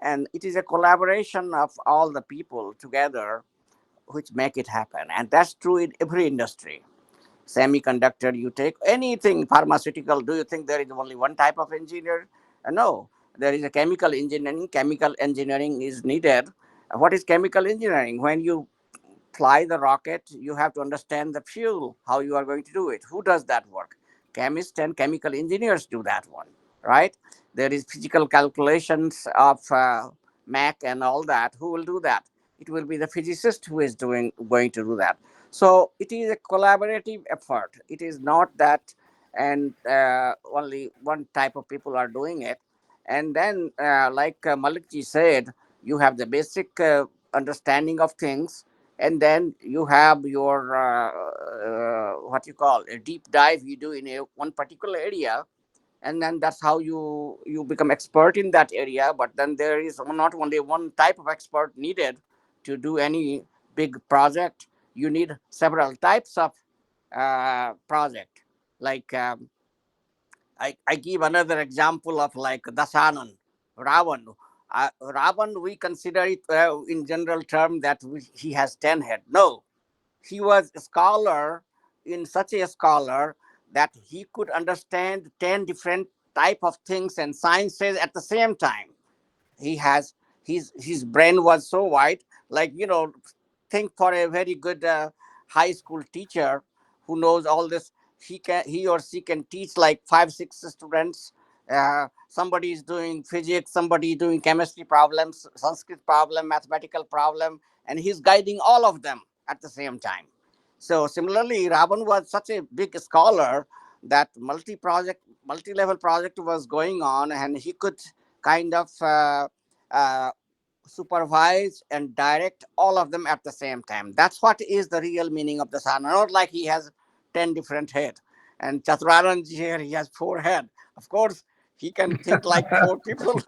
and it is a collaboration of all the people together which make it happen, and that's true in every industry. Semiconductor, you take anything, pharmaceutical, do you think there is only one type of engineer? No, there is a chemical engineering. Chemical engineering is needed. What is chemical engineering? When you fly the rocket, you have to understand the fuel, how you are going to do it. Who does that work? Chemists and chemical engineers do that one, right? There is physical calculations of Mac and all that. Who will do that? It will be the physicist who is going to do that. So it is a collaborative effort. It is not that, and only one type of people are doing it. And then, like Malikji said, you have the basic understanding of things, and then you have your what you call a deep dive you do in one particular area, and then that's how you become expert in that area. But then there is not only one type of expert needed to do any big project. You need several types of project. Like I give another example of like Dasanan, Ravan. Ravan, we consider it in general term that he has 10 head. No, he was a scholar, in such a scholar that he could understand 10 different type of things and sciences at the same time. He has his brain was so wide, like think for a very good high school teacher who knows all this. He or she can teach like 5 6 students. Somebody is doing physics, somebody is doing chemistry problems, Sanskrit problem, mathematical problem, and he's guiding all of them at the same time. So similarly, Ravan was such a big scholar that multi-level project was going on, and he could kind of uh, supervise and direct all of them at the same time. That's what is the real meaning of the sadhana. Not like he has 10 different head. And Chaturanan here, he has 4 head. Of course, he can think like 4 people,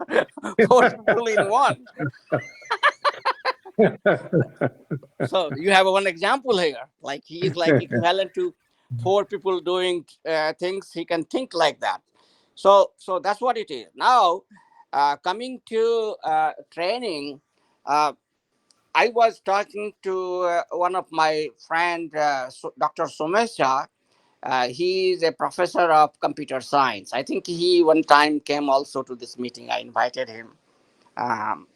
4 people in one. So you have one example here. Like he is like equivalent to 4 people doing things. He can think like that. So that's what it is. Now, coming to training, uh, I was talking to one of my friend, Dr. Somesha. He is a professor of computer science. I think he one time came also to this meeting. I invited him. Um,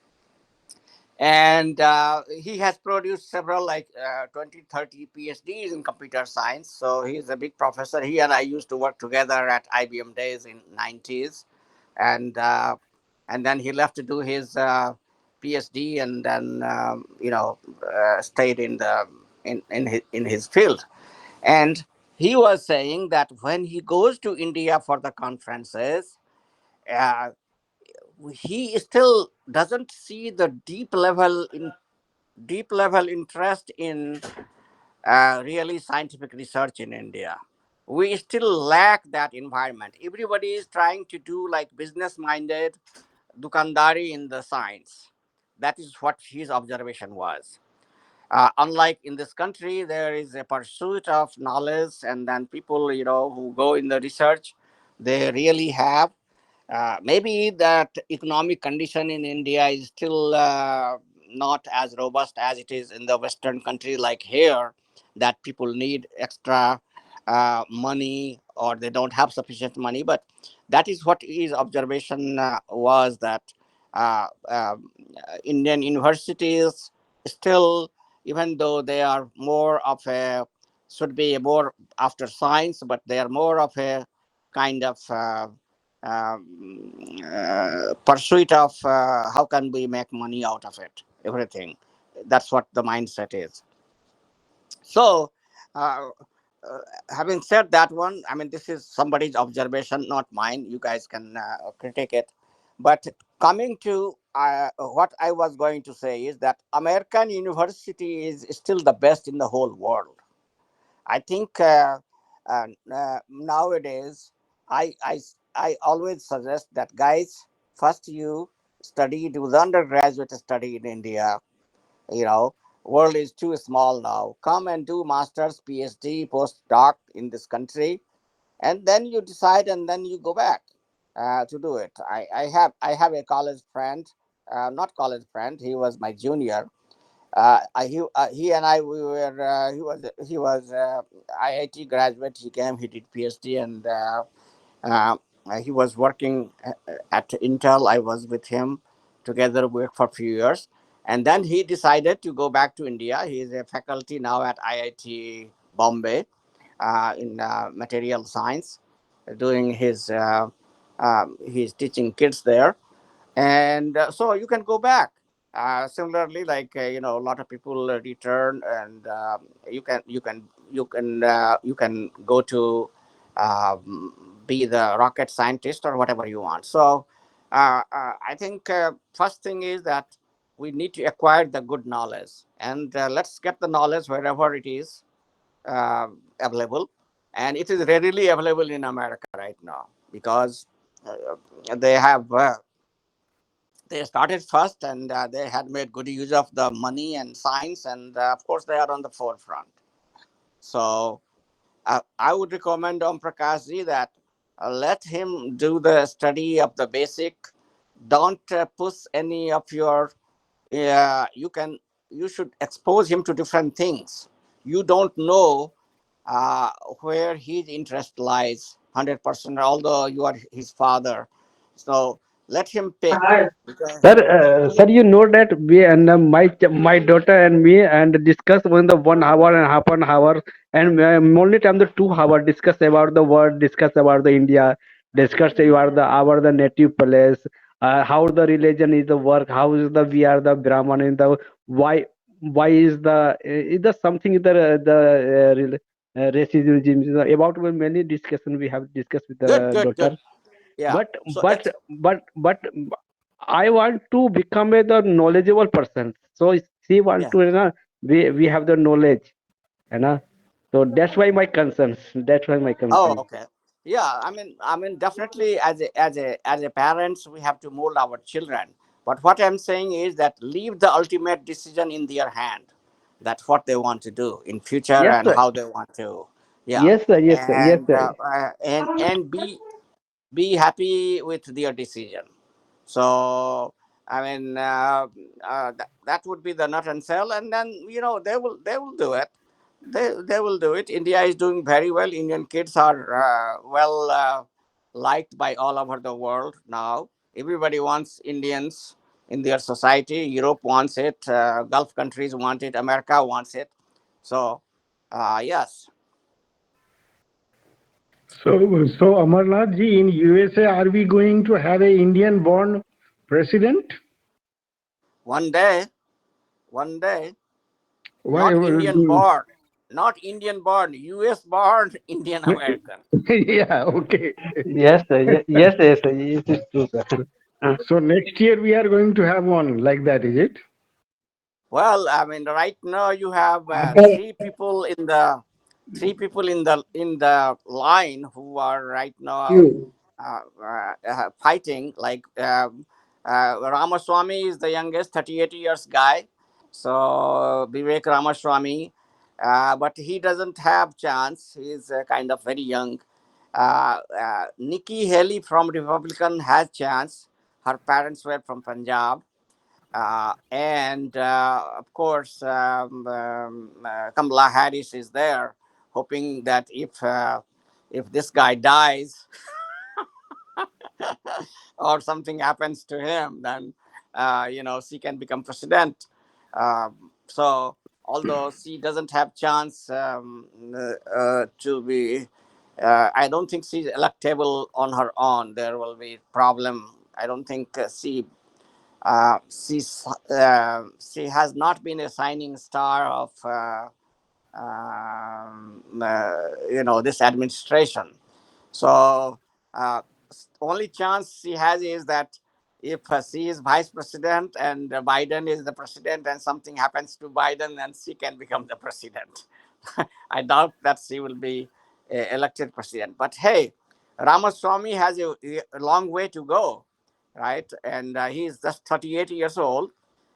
and he has produced several like 20 30 phds in computer science, so he's a big professor. He and I used to work together at IBM days in 90s, and and then he left to do his phd, and then stayed in his field. And he was saying that when he goes to India for the conferences, uh, he still doesn't see the deep level interest in really scientific research in India. We still lack that environment. Everybody is trying to do like business minded dukandari in the science. That is what his observation was. Unlike in this country, there is a pursuit of knowledge, and then people, who go in the research, they really have. Maybe that economic condition in India is still not as robust as it is in the Western country like here, that people need extra money or they don't have sufficient money. But that is what his observation was, that uh, um, Indian universities still, even though they are more of a, should be more after science, but they are more of a kind of pursuit of how can we make money out of it, everything. That's what the mindset is. So, uh, uh, having said that one, I mean, this is somebody's observation, not mine. You guys can critique it. But coming to what I was going to say is that American university is still the best in the whole world. I think nowadays, I, I, I always suggest that, guys, first you study, do the undergraduate study in India. You know, world is too small now. Come and do masters, PhD, postdoc in this country, and then you decide, and then you go back to do it. I have a college friend, not college friend. He was my junior. He and I, we were. He was IIT graduate. He came. He did PhD, and uh, he was working at Intel. I was with him together, worked for a few years, and then he decided to go back to India. He is a faculty now at IIT Bombay in material science, doing he's teaching kids there, and so you can go back. Similarly, like a lot of people return, and you can go to be the rocket scientist or whatever you want. So I think first thing is that we need to acquire the good knowledge, and let's get the knowledge wherever it is uh, available, and it is readily available in America right now, because they have they started first, and they had made good use of the money and science, and of course they are on the forefront. So I would recommend Om Prakash ji that let him do the study of the basic. Don't push any of your. You should expose him to different things. You don't know uh, where his interest lies 100%, although you are his father. So let him pick. Because, Sir, you know that we and my daughter and me and discuss on the 1 hour and half an hour, and only time the 2 hour discuss about the world, discuss about the India, discuss about the native place, how the religion is the work, how is the we are the Brahman in the why is the something racism about many discussion we have discussed with good, the good, good. daughter. Yeah. but So but ex- but I want to become a the knowledgeable person. So she want yeah. to, we have the knowledge, you know. So that's why my concerns. That's why my Oh, concern. okay. Yeah. I mean, definitely as a parents, we have to mold our children. But what I'm saying is that leave the ultimate decision in their hand. That's what they want to do in future Yes, and sir. how they want to. Yeah. Yes, sir. Yes, sir. Yes, And sir. be happy with their decision. So I mean, that would be the nut and shell, and then they will do it. They will do it. India is doing very well. Indian kids are well liked by all over the world now. Everybody wants Indians in their society. Europe wants it. Gulf countries want it. America wants it. So, yes, So Amarnath ji, in USA, are we going to have a Indian born president? one day, one day, Why? not Indian born, not Indian born, US born, Indian American. Yeah, okay. Yes, sir. Yes, yes, sir. It is true, sir. So next year we are going to have one like that, is it? Well, I mean, right now you have Uncle, three people in the line who are right now you. fighting. Like Ramaswamy is the youngest, 38 years guy. So Vivek Ramaswamy, but he doesn't have chance. He's kind of very young. Nikki Haley from Republican has chance. Her parents were from Punjab. And of course, Kamala Harris is there, hoping that if this guy dies or something happens to him, then she can become president. So although she doesn't have chance to be, I don't think she's electable on her own. There will be problem. I don't think she has not been a shining star of this administration. So only chance she has is that if she is vice president and Biden is the president, and something happens to Biden, then she can become the president. I doubt that she will be elected president. But hey, Ramaswamy has a long way to go, right? And he is just 38 years old.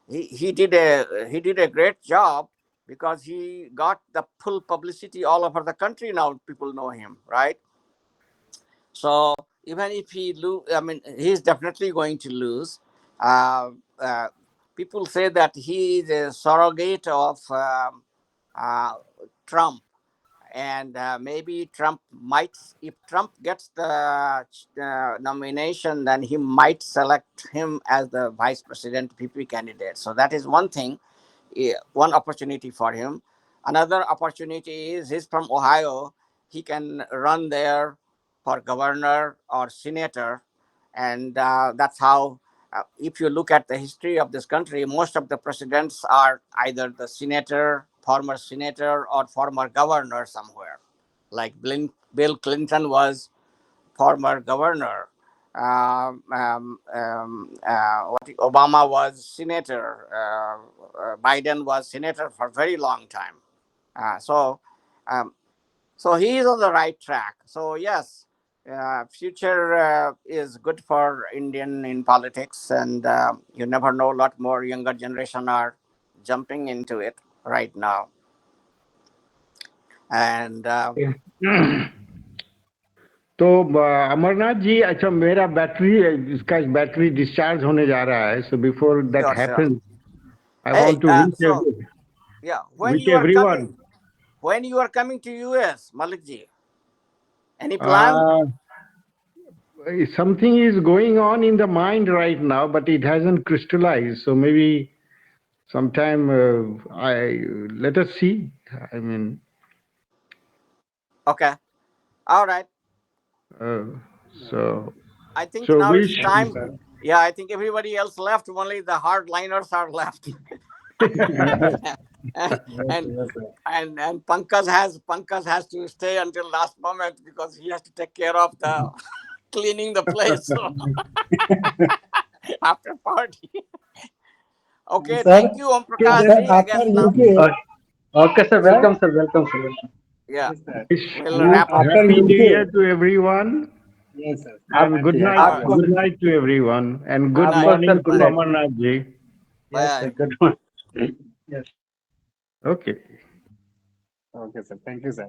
He did a great job because he got the full publicity all over the country. Now people know him, right? So even if he lose, I mean, he's definitely going to lose. Uh, uh, People say that he is a surrogate of uh, Trump, and maybe Trump might, if Trump gets the nomination, then he might select him as the vice president PP candidate. So that is one thing, one opportunity for him. Another opportunity is he's from Ohio. He can run there for governor or senator, and that's how. If you look at the history of this country, most of the presidents are either the senator, former senator, or former governor somewhere. Like Bill Clinton was former governor. Obama was senator. Biden was senator for a very long time. Uh, so, um, so he is on the right track. So yes, future is good for Indian in politics, and you never know. A lot more younger generation are jumping into it right now, and तो अमरनाथ जी, अच्छा मेरा battery, इसका battery discharge होने जा रहा है, so before that sure, sure. happens, I Hey, want to so yeah, wish everyone. when you are coming to US, Malikji, any plan? Something is going on in the mind right now, but it hasn't crystallized. So maybe sometime let us see. I mean, Okay, all right. uh, so I think so now it's wish. Thank you, time. sir. Yeah, I think everybody else left. Only the hardliners are left. and Yes, sir. and Pankaj has to stay until last moment because he has to take care of the cleaning the place after party. Okay, Sir, thank you, Om sir, Prakash ji. I after guess now, UK, Okay, sir. sir, Welcome, sir. Welcome, sir. Welcome. yeah, yes, sir. we'll wrap up. After Happy New Year UK, to everyone, yes, sir. and good Happy, night. happy All New right. Year. Good night to everyone, and Good good night. Of course, sir. morning to Good night. Amarnath ji. Yes, Bye. sir. Good one. Yes. Okay. Okay, sir. Thank you, sir.